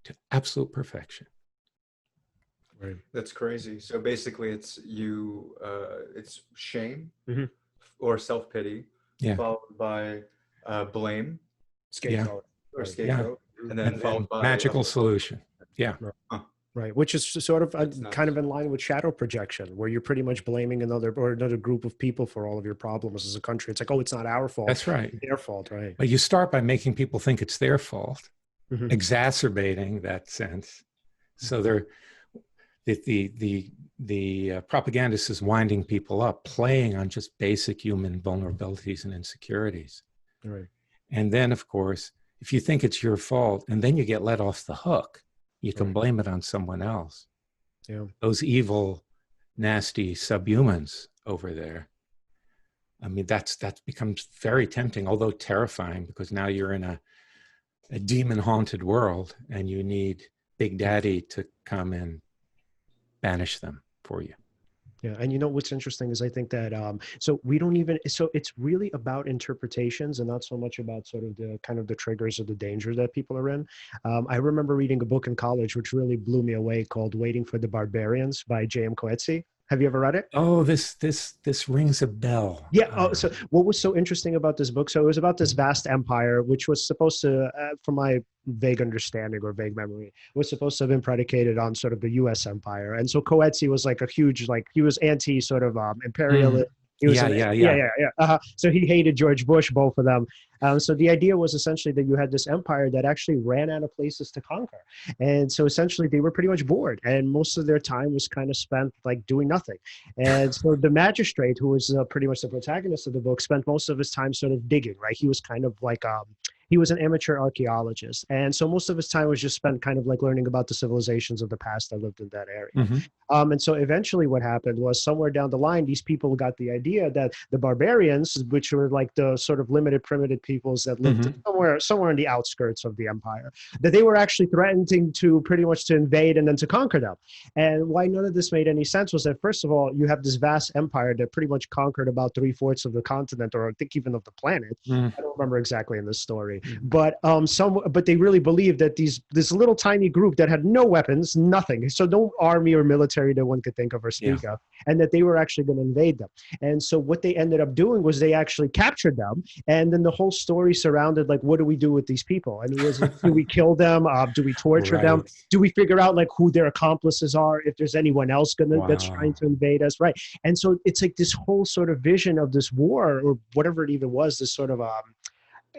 to absolute perfection. Right. That's crazy. So basically it's shame or self-pity, followed by blame, scapegoat, or scapegoat, and then followed by magical solution. Yeah. Right, which is sort of kind of in line with shadow projection, where you're pretty much blaming another group of people for all of your problems as a country. It's like, oh, it's not our fault. That's right. It's their fault, right? But you start by making people think it's their fault, exacerbating that sense. So the propagandist is winding people up, playing on just basic human vulnerabilities and insecurities. Right. And then, of course, if you think it's your fault, and then you get let off the hook, you can blame it on someone else. Yeah. Those evil, nasty subhumans over there. I mean, that becomes very tempting, although terrifying, because now you're in a demon-haunted world, and you need Big Daddy to come and banish them for you. Yeah, and you know what's interesting is I think that so we don't even so it's really about interpretations and not so much about sort of the kind of the triggers or the danger that people are in. I remember reading a book in college which really blew me away called "Waiting for the Barbarians" by J.M. Coetzee. Have you ever read it? Oh, this rings a bell. Yeah. Oh, so what was so interesting about this book? So it was about this vast empire, which was supposed to, from my vague understanding or vague memory, was supposed to have been predicated on sort of the U.S. empire. And so Coetzee was like a huge, like he was anti sort of Mm. imperialist. He was Yeah, yeah, yeah. yeah, yeah. So he hated George Bush, both of them. So the idea was essentially that you had this empire that actually ran out of places to conquer. And so essentially they were pretty much bored. And most of their time was kind of spent like doing nothing. And so the magistrate, who was pretty much the protagonist of the book, spent most of his time sort of digging, right? He was kind of like, he was an amateur archaeologist. And so most of his time was just spent kind of like learning about the civilizations of the past that lived in that area. Hmm. And so eventually what happened was somewhere down the line, these people got the idea that the barbarians, which were like the sort of limited primitive peoples that lived somewhere in the outskirts of the empire, that they were actually threatening to pretty much to invade and then to conquer them. And why none of this made any sense was that, first of all, you have this vast empire that pretty much conquered about 3/4 of the continent, or I think even of the planet. Mm. I don't remember exactly in this story, but but they really believed that this little tiny group that had no weapons, nothing, so no army or military that one could think of or speak of, and that they were actually going to invade them. And so what they ended up doing was they actually captured them, and then the whole story surrounded like, what do we do with these people? And it was, do we kill them? Do we torture them? Do we figure out like who their accomplices are? If there's anyone else that's trying to invade us, right? And so it's like this whole sort of vision of this war, or whatever it even was, this sort of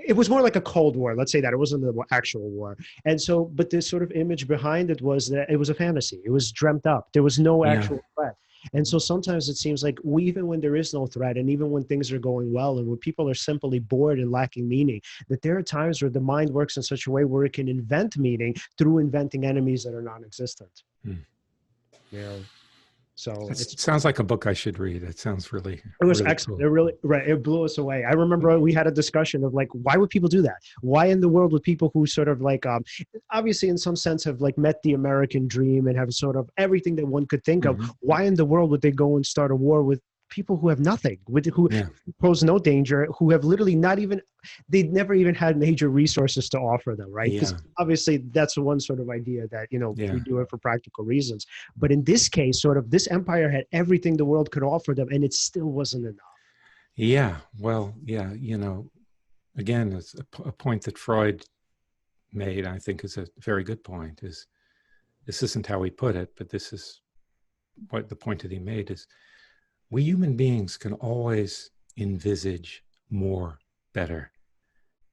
it was more like a Cold War, let's say that. It wasn't an actual war. And so, but this sort of image behind it was that it was a fantasy. It was dreamt up. There was no actual threat. And so sometimes it seems like even when there is no threat, and even when things are going well, and when people are simply bored and lacking meaning, that there are times where the mind works in such a way where it can invent meaning through inventing enemies that are non-existent. Yeah. So it sounds like a book I should read. It sounds really, it was really excellent. cool. It really, right. It blew us away. I remember we had a discussion of like, why would people do that? Why in the world would people who sort of like, obviously in some sense have like met the American dream and have sort of everything that one could think of, why in the world would they go and start a war with people who have nothing, who pose no danger, who have literally not even, they'd never even had major resources to offer them, right? Because obviously that's one sort of idea that, you know, we do it for practical reasons. But in this case, sort of this empire had everything the world could offer them, and it still wasn't enough. Yeah, well, yeah, you know, again, it's a point that Freud made, I think is a very good point, is this isn't how he put it, but this is what the point that he made is, we human beings can always envisage more, better.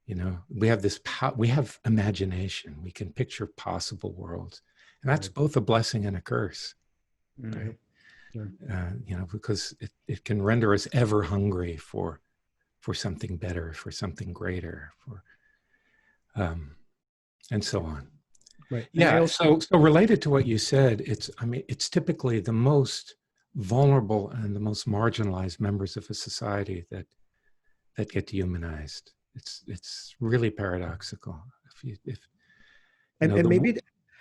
You know, we have this we have imagination. We can picture possible worlds, and that's both a blessing and a curse. Right? You know, because it can render us ever hungry for something better, for something greater, for and so on. Right. Yeah. So related to what you said, it's typically the most vulnerable and the most marginalized members of a society that get dehumanized. It's really paradoxical.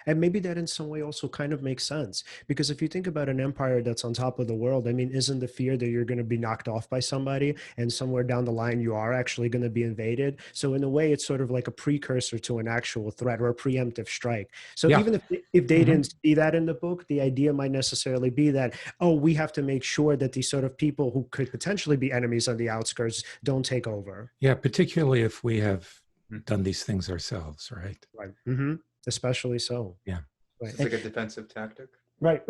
Maybe that in some way also kind of makes sense, because if you think about an empire that's on top of the world, I mean, isn't the fear that you're going to be knocked off by somebody and somewhere down the line you are actually going to be invaded? So in a way, it's sort of like a precursor to an actual threat or a preemptive strike. So even if they didn't see that in the book, the idea might necessarily be that, oh, we have to make sure that these sort of people who could potentially be enemies on the outskirts don't take over. Yeah, particularly if we have done these things ourselves, right? Right. Mm-hmm. Especially so. Yeah. Right. It's like a defensive tactic. Right.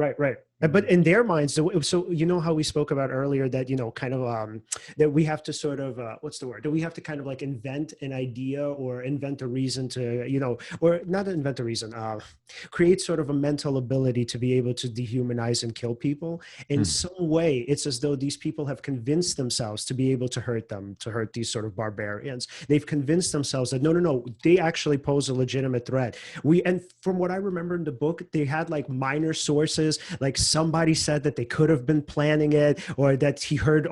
But in their minds, so you know how we spoke about earlier that, you know, kind of that we have to sort of, what's the word? That we have to kind of like invent an idea or invent a reason to, you know, or not invent a reason, create sort of a mental ability to be able to dehumanize and kill people. In some way, it's as though these people have convinced themselves to be able to hurt them, to hurt these sort of barbarians. They've convinced themselves that, no, they actually pose a legitimate threat. And from what I remember in the book, they had like minor sources, like somebody said that they could have been planning it, or that he heard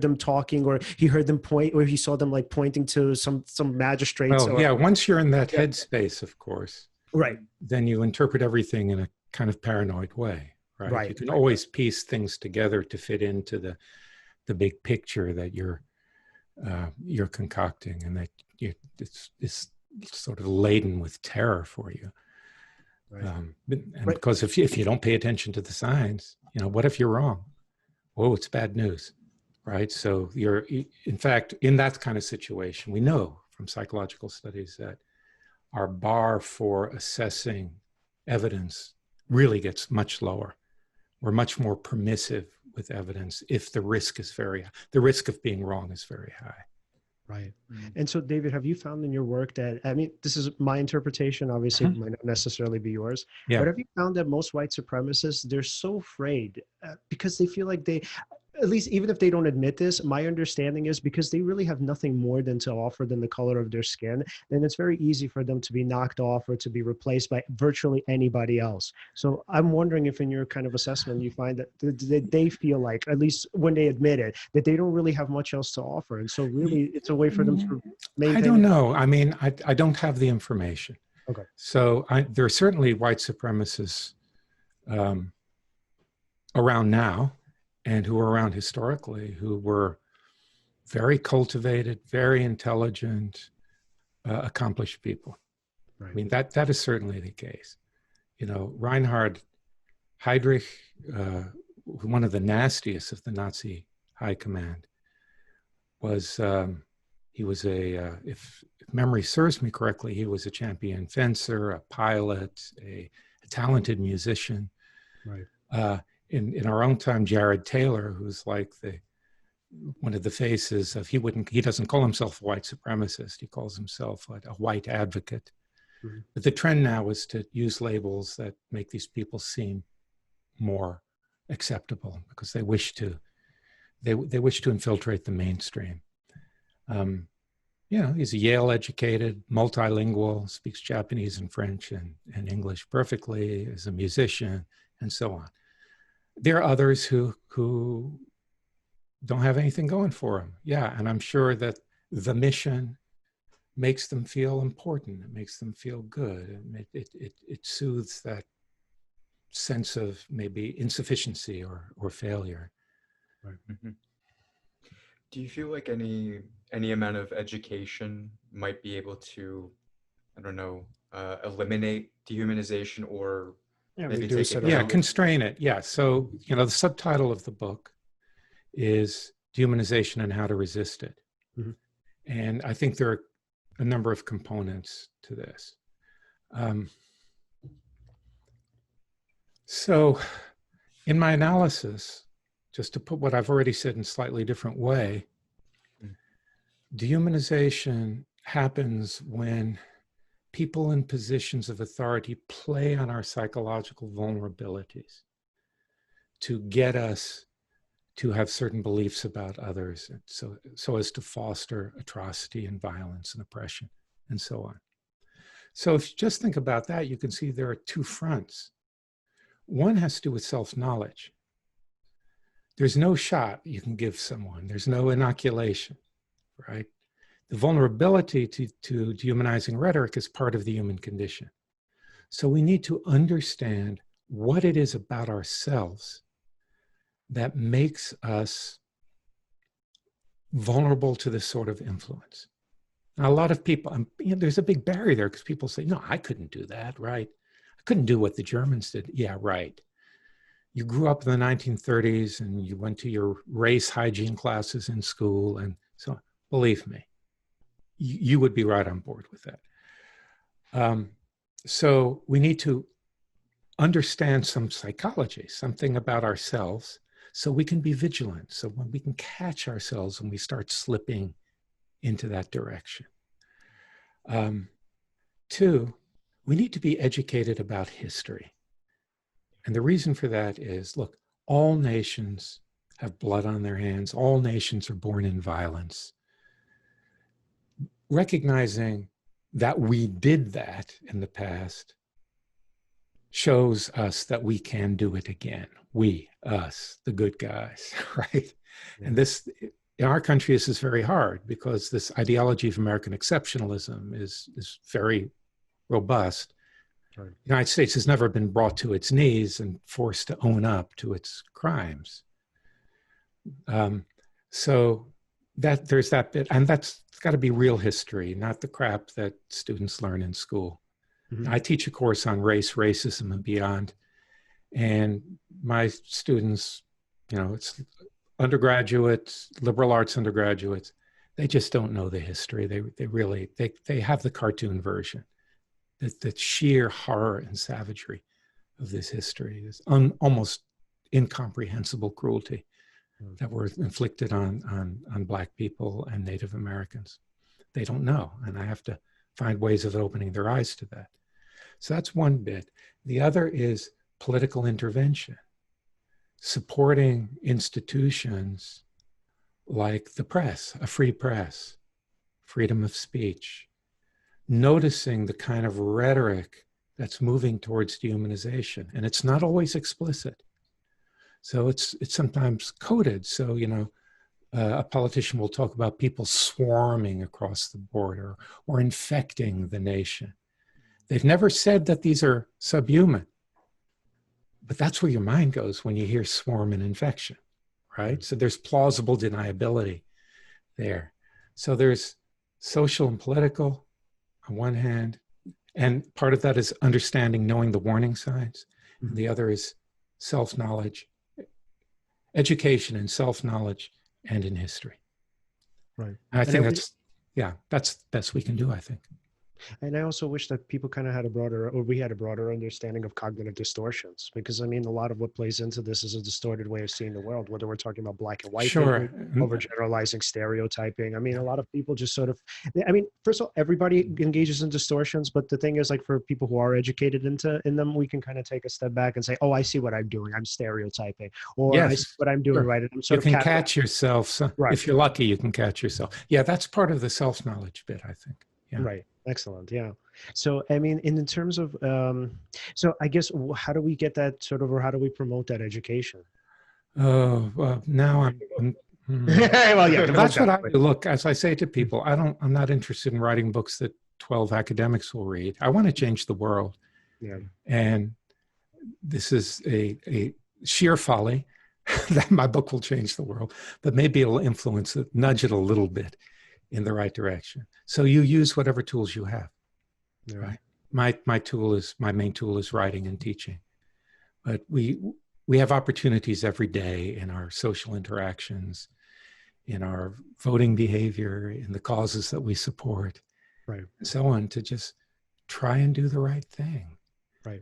them talking, or he heard them point, or he saw them like pointing to some magistrates. Well, once you're in that headspace, of course, right, then you interpret everything in a kind of paranoid way, right? You can always piece things together to fit into the big picture that you're concocting, and that it's sort of laden with terror for you. Because if you don't pay attention to the signs, what if you're wrong? Whoa, it's bad news, right? So in fact, in that kind of situation, we know from psychological studies that our bar for assessing evidence really gets much lower. We're much more permissive with evidence if the risk of being wrong is very high. Right. And so, David, have you found in your work that, I mean, this is my interpretation, obviously it might not necessarily be yours, but have you found that most white supremacists, they're so afraid because they feel like at least even if they don't admit this, my understanding is because they really have nothing more than to offer than the color of their skin, then it's very easy for them to be knocked off or to be replaced by virtually anybody else. So I'm wondering if in your kind of assessment, you find that they feel like, at least when they admit it, that they don't really have much else to offer. And so really it's a way for them to maintain. I don't know. I mean, I don't have the information. Okay. So there are certainly white supremacists around now, and who were around historically, who were very cultivated, very intelligent, accomplished people. Right. I mean, that is certainly the case. Reinhard Heydrich, one of the nastiest of the Nazi high command, he was if memory serves me correctly, he was a champion fencer, a pilot, a talented musician. Right. In our own time, Jared Taylor, who's like one of the faces of, he doesn't call himself a white supremacist, he calls himself a white advocate. Mm-hmm. But the trend now is to use labels that make these people seem more acceptable because they wish to infiltrate the mainstream. He's a Yale educated, multilingual, speaks Japanese and French and English perfectly, is a musician, and so on. There are others who don't have anything going for them. Yeah, and I'm sure that the mission makes them feel important. It makes them feel good. It soothes that sense of maybe insufficiency or failure. Right. Mm-hmm. Do you feel like any amount of education might be able to, I don't know, eliminate dehumanization or maybe take it down? Constrain it. Yeah. So, the subtitle of the book is Dehumanization and How to Resist It. Mm-hmm. And I think there are a number of components to this. So in my analysis, just to put what I've already said in a slightly different way, dehumanization happens when people in positions of authority play on our psychological vulnerabilities to get us to have certain beliefs about others, so as to foster atrocity and violence and oppression and so on. So if you just think about that, you can see there are two fronts. One has to do with self-knowledge. There's no shot you can give someone. There's no inoculation, right? The vulnerability to dehumanizing rhetoric is part of the human condition. So we need to understand what it is about ourselves that makes us vulnerable to this sort of influence. Now, a lot of people, there's a big barrier there because people say, no, I couldn't do that, right? I couldn't do what the Germans did. Yeah, right. You grew up in the 1930s and you went to your race hygiene classes in school. And so, believe me, you would be right on board with that. So we need to understand some psychology, something about ourselves, so we can be vigilant. So when we can catch ourselves when we start slipping into that direction. Two, we need to be educated about history. And the reason for that is, look, all nations have blood on their hands. All nations are born in violence. Recognizing that we did that in the past shows us that we can do it again. We, us, the good guys, right? Yeah. And this, in our country, this is very hard because this ideology of American exceptionalism is very robust. Right. The United States has never been brought to its knees and forced to own up to its crimes. So that there's that bit, and that's got to be real history, not the crap that students learn in school. I teach a course on race, racism, and beyond, and my students, it's undergraduates, liberal arts undergraduates, they just don't know the history. They have the cartoon version, the sheer horror and savagery of this history, this almost incomprehensible cruelty that were inflicted on Black people and Native Americans. They don't know, and I have to find ways of opening their eyes to that. So that's one bit. The other is political intervention, supporting institutions like the press, a free press, freedom of speech, noticing the kind of rhetoric that's moving towards dehumanization. And it's not always explicit. So it's sometimes coded. So, a politician will talk about people swarming across the border or infecting the nation. They've never said that these are subhuman, but that's where your mind goes when you hear swarm and infection, right? So there's plausible deniability there. So there's social and political on one hand, and part of that is understanding, knowing the warning signs. And the other is self-knowledge, education and self-knowledge, and in history. Right. And I think that's the best we can do, I think. And I also wish that people kind of had we had a broader understanding of cognitive distortions, because I mean, a lot of what plays into this is a distorted way of seeing the world, whether we're talking about black and white, sure, overgeneralizing, stereotyping. I mean, a lot of people just sort of, I mean, first of all, everybody engages in distortions, but the thing is, like, for people who are educated in them, we can kind of take a step back and say, oh, I see what I'm doing. I'm stereotyping, or yes, I see what I'm doing, sure. right? And I'm you can catch yourself. So right. If you're lucky, you can catch yourself. Yeah, that's part of the self-knowledge bit, I think. Yeah. Right. Excellent. Yeah. So, I mean, in terms of, so I guess, how do we get that sort of, or how do we promote that education? Oh, well, now I'm well, yeah, that's what I do. Look, as I say to people, I'm not interested in writing books that 12 academics will read. I want to change the world. Yeah. And this is a sheer folly that my book will change the world, but maybe it'll influence it, nudge it a little bit in the right direction. So you use whatever tools you have. Yeah. Right? My main tool is writing and teaching. But we have opportunities every day in our social interactions, in our voting behavior, in the causes that we support, right, and so on, to just try and do the right thing. Right.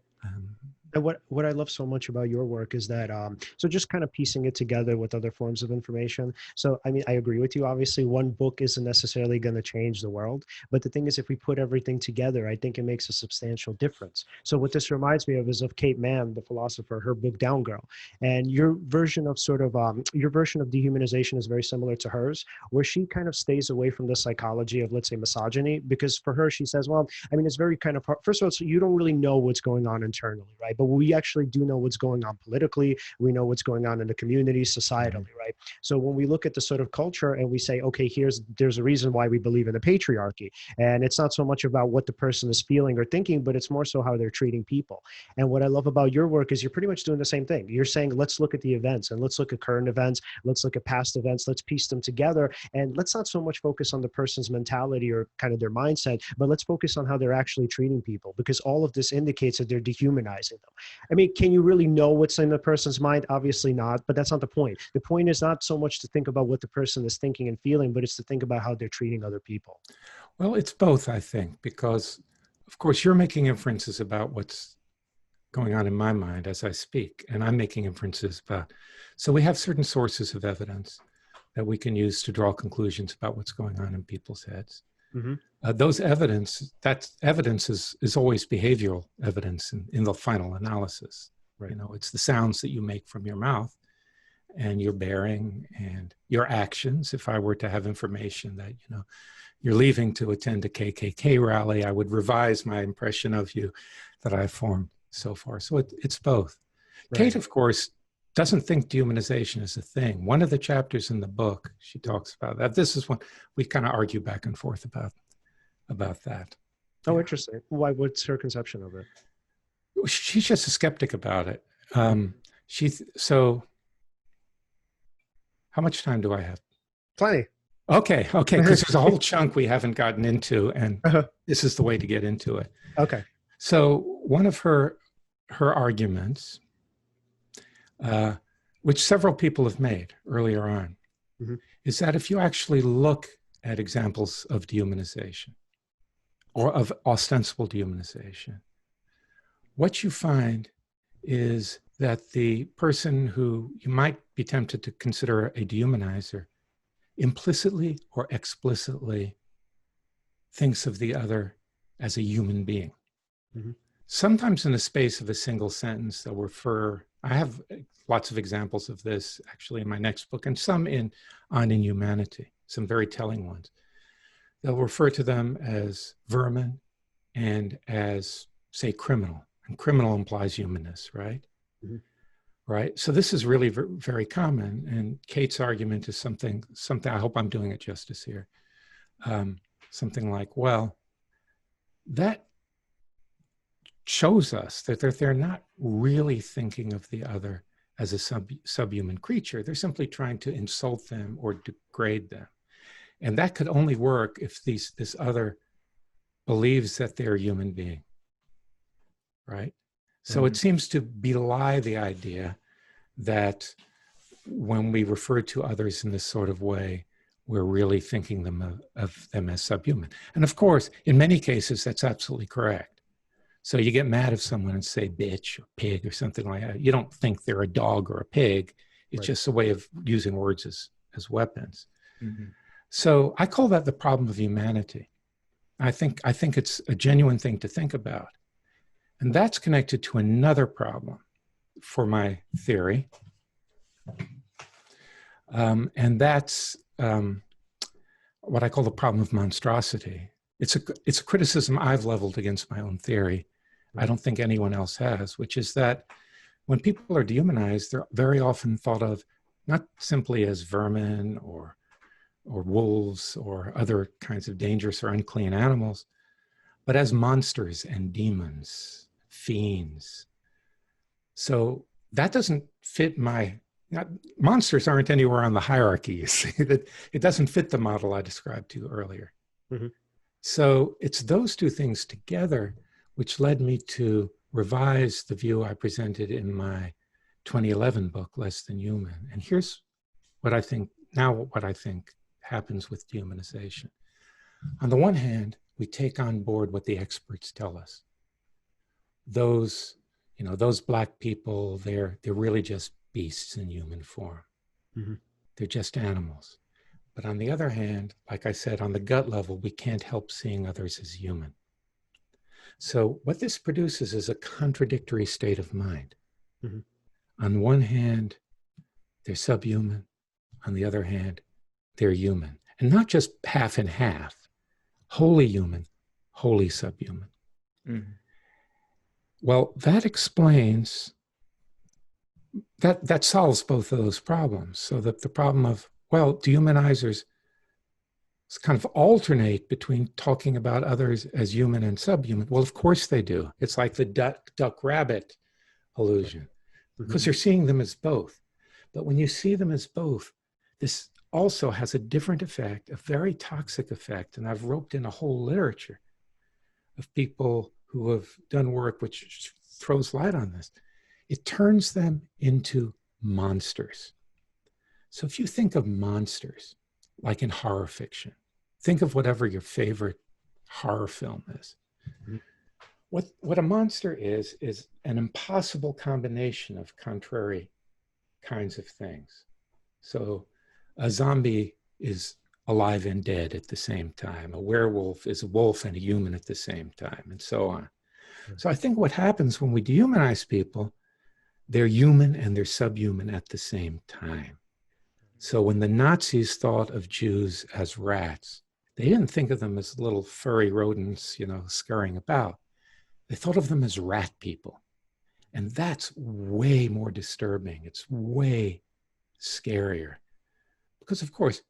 And what I love so much about your work is that, so just kind of piecing it together with other forms of information. So, I mean, I agree with you. Obviously, one book isn't necessarily going to change the world. But the thing is, if we put everything together, I think it makes a substantial difference. So what this reminds me of is of Kate Manne, the philosopher, her book Down Girl. And your version of dehumanization is very similar to hers, where she kind of stays away from the psychology of, let's say, misogyny, because for her, she says, well, I mean, it's very kind of hard. First of all, so you don't really know what's going on internally, right? But we actually do know what's going on politically. We know what's going on in the community, societally, right? So when we look at the sort of culture and we say, okay, there's a reason why we believe in the patriarchy. And it's not so much about what the person is feeling or thinking, but it's more so how they're treating people. And what I love about your work is you're pretty much doing the same thing. You're saying, let's look at the events, and let's look at current events. Let's look at past events. Let's piece them together. And let's not so much focus on the person's mentality or kind of their mindset, but let's focus on how they're actually treating people, because all of this indicates that they're dehumanizing them. I mean, can you really know what's in the person's mind? Obviously not, but that's not the point. The point is not so much to think about what the person is thinking and feeling, but it's to think about how they're treating other people. Well, it's both, I think, because, of course, you're making inferences about what's going on in my mind as I speak, and I'm making inferences about. So we have certain sources of evidence that we can use to draw conclusions about what's going on in people's heads. Mm-hmm. That evidence is always behavioral evidence in the final analysis. Right. You know, it's the sounds that you make from your mouth and your bearing and your actions. If I were to have information that, you know, you're leaving to attend a KKK rally, I would revise my impression of you that I've formed so far. So it's both. Right. Kate, of course, doesn't think dehumanization is a thing. One of the chapters in the book, she talks about that. This is one we kind of argue back and forth about that. Oh, yeah. Interesting. Why? What's her conception of it? She's just a skeptic about it. So how much time do I have? Plenty. Okay, because there's a whole chunk we haven't gotten into, and this is the way to get into it. Okay. So one of her arguments, which several people have made earlier on, is that if you actually look at examples of dehumanization or of ostensible dehumanization, what you find is that the person who you might be tempted to consider a dehumanizer implicitly or explicitly thinks of the other as a human being. Sometimes in the space of a single sentence, they'll refer, I have lots of examples of this actually in my next book, and some in On Inhumanity, some very telling ones. They'll refer to them as vermin and as, say, criminal. And criminal implies humanness, right? Right? So this is really very common. And Kate's argument is something, I hope I'm doing it justice here. Something like, well, that shows us that they're not really thinking of the other as a subhuman creature. They're simply trying to insult them or degrade them. And that could only work if this other believes that they're a human being, right? So it seems to belie the idea that when we refer to others in this sort of way, we're really thinking of them as subhuman. And of course, in many cases, that's absolutely correct. So you get mad at someone and say bitch or pig or something like that. You don't think they're a dog or a pig. It's just a way of using words as weapons. So I call that the problem of humanity. I think it's a genuine thing to think about. And that's connected to another problem for my theory. And that's what I call the problem of monstrosity. It's a criticism I've leveled against my own theory. I don't think anyone else has, which is that when people are dehumanized, they're very often thought of not simply as vermin or wolves or other kinds of dangerous or unclean animals, but as monsters and demons, fiends. So that doesn't fit monsters aren't anywhere on the hierarchy, you see. That it doesn't fit the model I described to you earlier. So it's those two things together which led me to revise the view I presented in my 2011 book, Less Than Human. And here's what I think happens with dehumanization. On the one hand, we take on board what the experts tell us. Those black people, they're really just beasts in human form. They're just animals. But on the other hand, like I said, on the gut level, we can't help seeing others as human. So what this produces is a contradictory state of mind. On one hand, they're subhuman. On the other hand, they're human. And not just half and half, wholly human, wholly subhuman. Well, that explains, that solves both of those problems. So that the problem of, well, dehumanizers kind of alternate between talking about others as human and subhuman. Well, of course they do. It's like the duck-rabbit illusion, because they're seeing them as both. But when you see them as both, this also has a different effect, a very toxic effect. And I've roped in a whole literature of people who have done work which throws light on this. It turns them into monsters. So if you think of monsters, like in horror fiction, think of whatever your favorite horror film is. What a monster is an impossible combination of contrary kinds of things. So a zombie is alive and dead at the same time. A werewolf is a wolf and a human at the same time, and so on. So I think what happens when we dehumanize people, they're human and they're subhuman at the same time. So when the Nazis thought of Jews as rats, they didn't think of them as little furry rodents, scurrying about. They thought of them as rat people. And that's way more disturbing. It's way scarier. Because of course,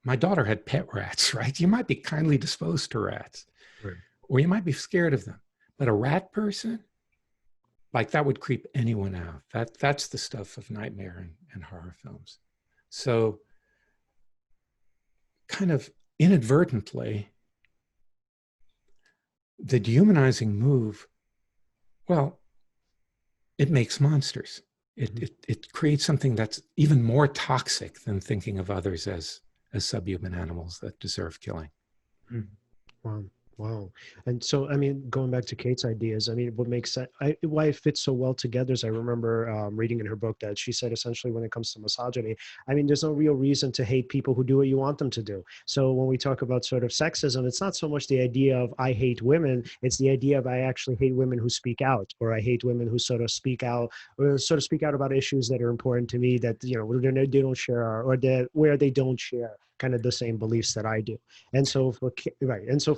my daughter had pet rats, right? You might be kindly disposed to rats, or you might be scared of them. But a rat person, like that would creep anyone out. That's the stuff of nightmare and horror films. So kind of inadvertently, the dehumanizing move, well, it makes monsters. It creates something that's even more toxic than thinking of others as subhuman animals that deserve killing. Wow. Wow. And so, I mean, going back to Kate's ideas, I mean, what makes sense, why it fits so well together is I remember reading in her book that she said essentially when it comes to misogyny, I mean, there's no real reason to hate people who do what you want them to do. So when we talk about sort of sexism, it's not so much the idea of I hate women, it's the idea of I actually hate women who speak out, or I hate women who sort of speak out, or sort of speak out about issues that are important to me that, you know, they don't share, or that where they don't share kind of the same beliefs that I do. And so for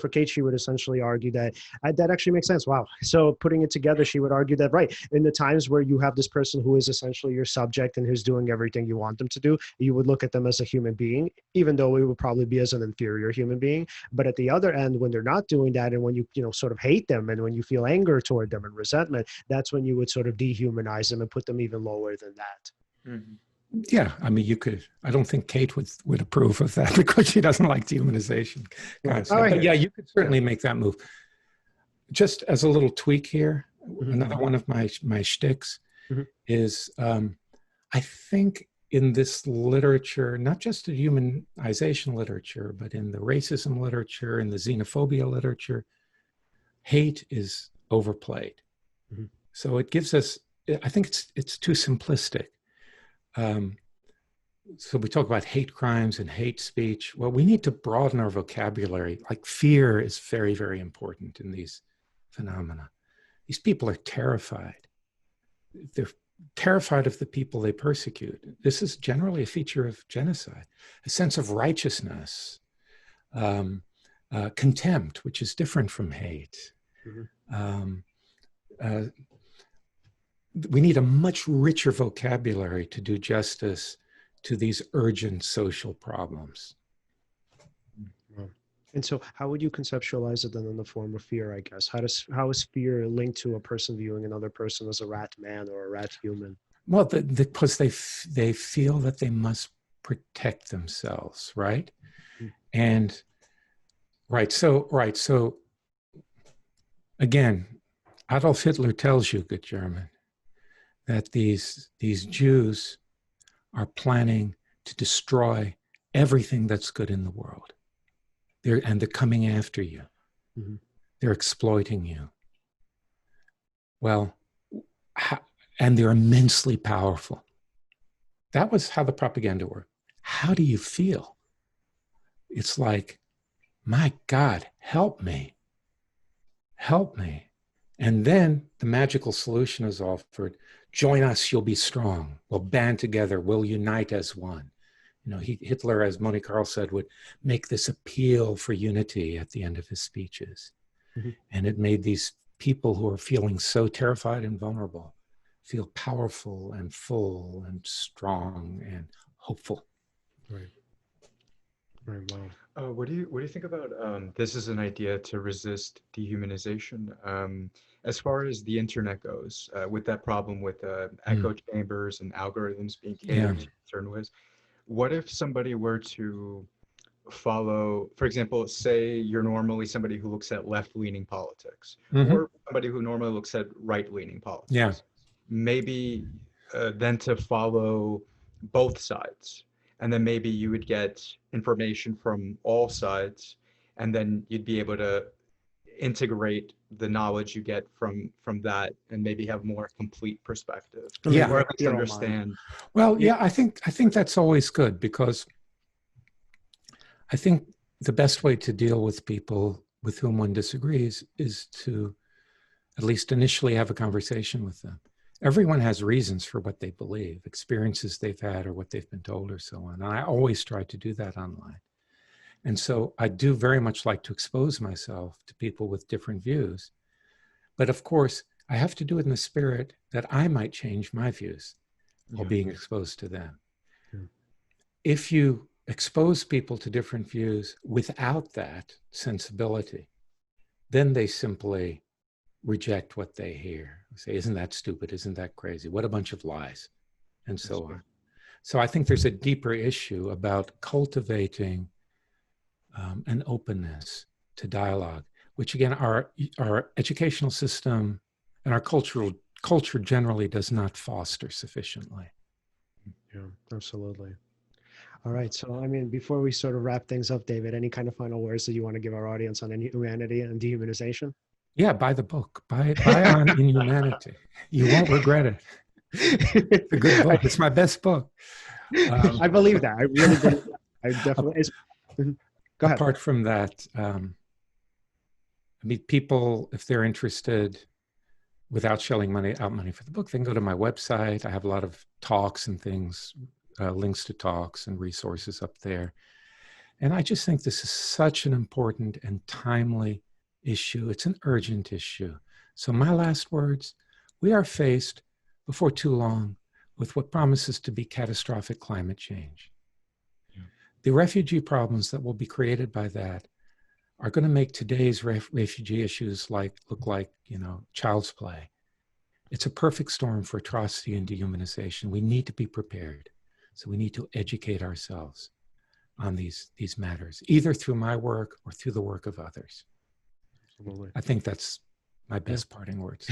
Kate, she would essentially argue that that actually makes sense. Wow. So putting it together, she would argue that, right, in the times where you have this person who is essentially your subject and who's doing everything you want them to do, you would look at them as a human being, even though it would probably be as an inferior human being. But at the other end, when they're not doing that, and when you sort of hate them, and when you feel anger toward them and resentment, that's when you would sort of dehumanize them and put them even lower than that. Mm-hmm. Yeah, I mean, you could. I don't think Kate would approve of that because she doesn't like dehumanization concept. But yeah, you could certainly make that move. Just as a little tweak here, another one of my shticks is I think in this literature, not just the dehumanization literature, but in the racism literature, in the xenophobia literature, hate is overplayed. So it gives us. I think it's too simplistic. So we talk about hate crimes and hate speech. Well, we need to broaden our vocabulary. Like fear is very, very important in these phenomena. These people are terrified. They're terrified of the people they persecute. This is generally a feature of genocide. A sense of righteousness, contempt, which is different from hate. We need a much richer vocabulary to do justice to these urgent social problems. And so how would you conceptualize it then in the form of fear, I guess? How is fear linked to a person viewing another person as a rat man or a rat human? Well, because they feel that they must protect themselves, right? And so again, Adolf Hitler tells you, good German, that these Jews are planning to destroy everything that's good in the world. They're coming after you. They're exploiting you. Well, and they're immensely powerful. That was how the propaganda worked. How do you feel? It's like, my God, help me. Help me. And then the magical solution is offered. Join us, you'll be strong. We'll band together, we'll unite as one. You know, Hitler, as Moni Carl said, would make this appeal for unity at the end of his speeches. And it made these people who are feeling so terrified and vulnerable feel powerful and full and strong and hopeful. Right. Right. Wow. What do you think about this is an idea to resist dehumanization? As far as the internet goes, with that problem with echo chambers and algorithms being catered to certain ways, what if somebody were to follow, for example, say you're normally somebody who looks at left-leaning politics, or somebody who normally looks at right-leaning politics? Maybe then to follow both sides. And then maybe you would get information from all sides, and then you'd be able to integrate the knowledge you get from that, and maybe have more complete perspective. Or at least understand. Well, yeah, I think that's always good, because I think the best way to deal with people with whom one disagrees is to at least initially have a conversation with them. Everyone has reasons for what they believe, experiences they've had or what they've been told or so on. And I always try to do that online. And so I do very much like to expose myself to people with different views. But of course, I have to do it in the spirit that I might change my views while being exposed to them. If you expose people to different views without that sensibility, then they simply reject what they hear. Say, isn't that stupid? Isn't that crazy? What a bunch of lies, and so on. So I think there's a deeper issue about cultivating an openness to dialogue, which again, our educational system and our culture generally does not foster sufficiently. Yeah, absolutely. All right. So, I mean, before we sort of wrap things up, David, any kind of final words that you want to give our audience on Inhumanity and Dehumanization? Yeah, buy the book. Buy On Inhumanity. You won't regret it. It's a good book. It's my best book. I believe that. I really believe that. I definitely. Go ahead. Apart from that, I mean, people, if they're interested, without shelling money for the book, they can go to my website. I have a lot of talks and things, links to talks and resources up there. And I just think this is such an important and timely issue. It's an urgent issue. So my last words, we are faced before too long with what promises to be catastrophic climate change. Yeah. The refugee problems that will be created by that are going to make today's refugee issues look like, child's play. It's a perfect storm for atrocity and dehumanization. We need to be prepared. So we need to educate ourselves on these matters, either through my work or through the work of others. Absolutely. I think that's my best parting words.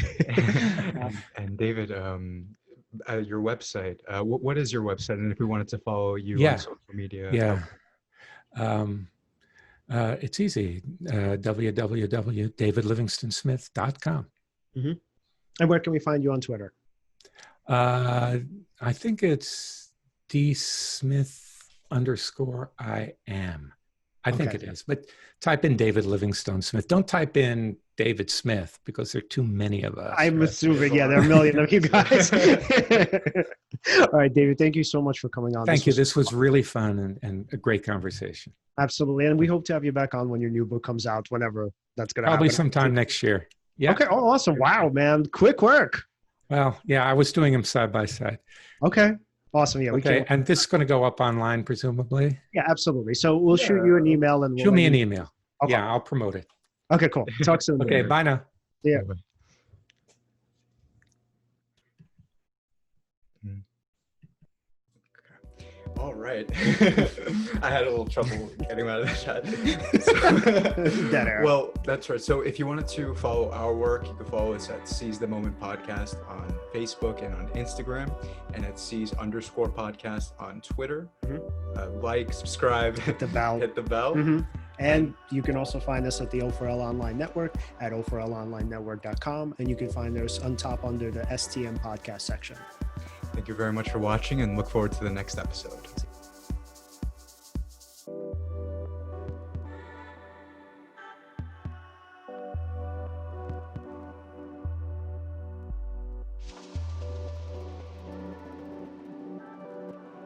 And David, your website, what is your website? And if we wanted to follow you on social media? Yeah. It's easy, www.davidlivingstonsmith.com. Mm-hmm. And where can we find you on Twitter? I think it's dsmith_IM. I think it is, but type in David Livingstone Smith. Don't type in David Smith because there are too many of us. I'm assuming, there are a million of you guys. All right, David, thank you so much for coming on. Thank you. This was really fun and a great conversation. Absolutely. And we hope to have you back on when your new book comes out, whenever that's going to happen. Probably sometime next year. Yeah. Okay. Oh, awesome. Wow, man. Quick work. Well, yeah, I was doing them side by side. Okay. Awesome. Yeah. Okay. And this is going to go up online, presumably? Yeah, absolutely. So we'll shoot you an email and shoot me an email. Okay. Yeah, I'll promote it. Okay, cool. Talk soon. Okay. Bye now. Yeah. All right. I had a little trouble getting out of the chat. Dead air. Well, that's right. So if you wanted to follow our work, you can follow us at Seize the Moment Podcast on Facebook and on Instagram, and at Seize_podcast on Twitter. Mm-hmm. Like, subscribe, hit the bell. Mm-hmm. And you can also find us at the O4L Online Network at o4lonlinenetwork.com, and you can find us on top under the STM podcast section. Thank you very much for watching, and look forward to the next episode.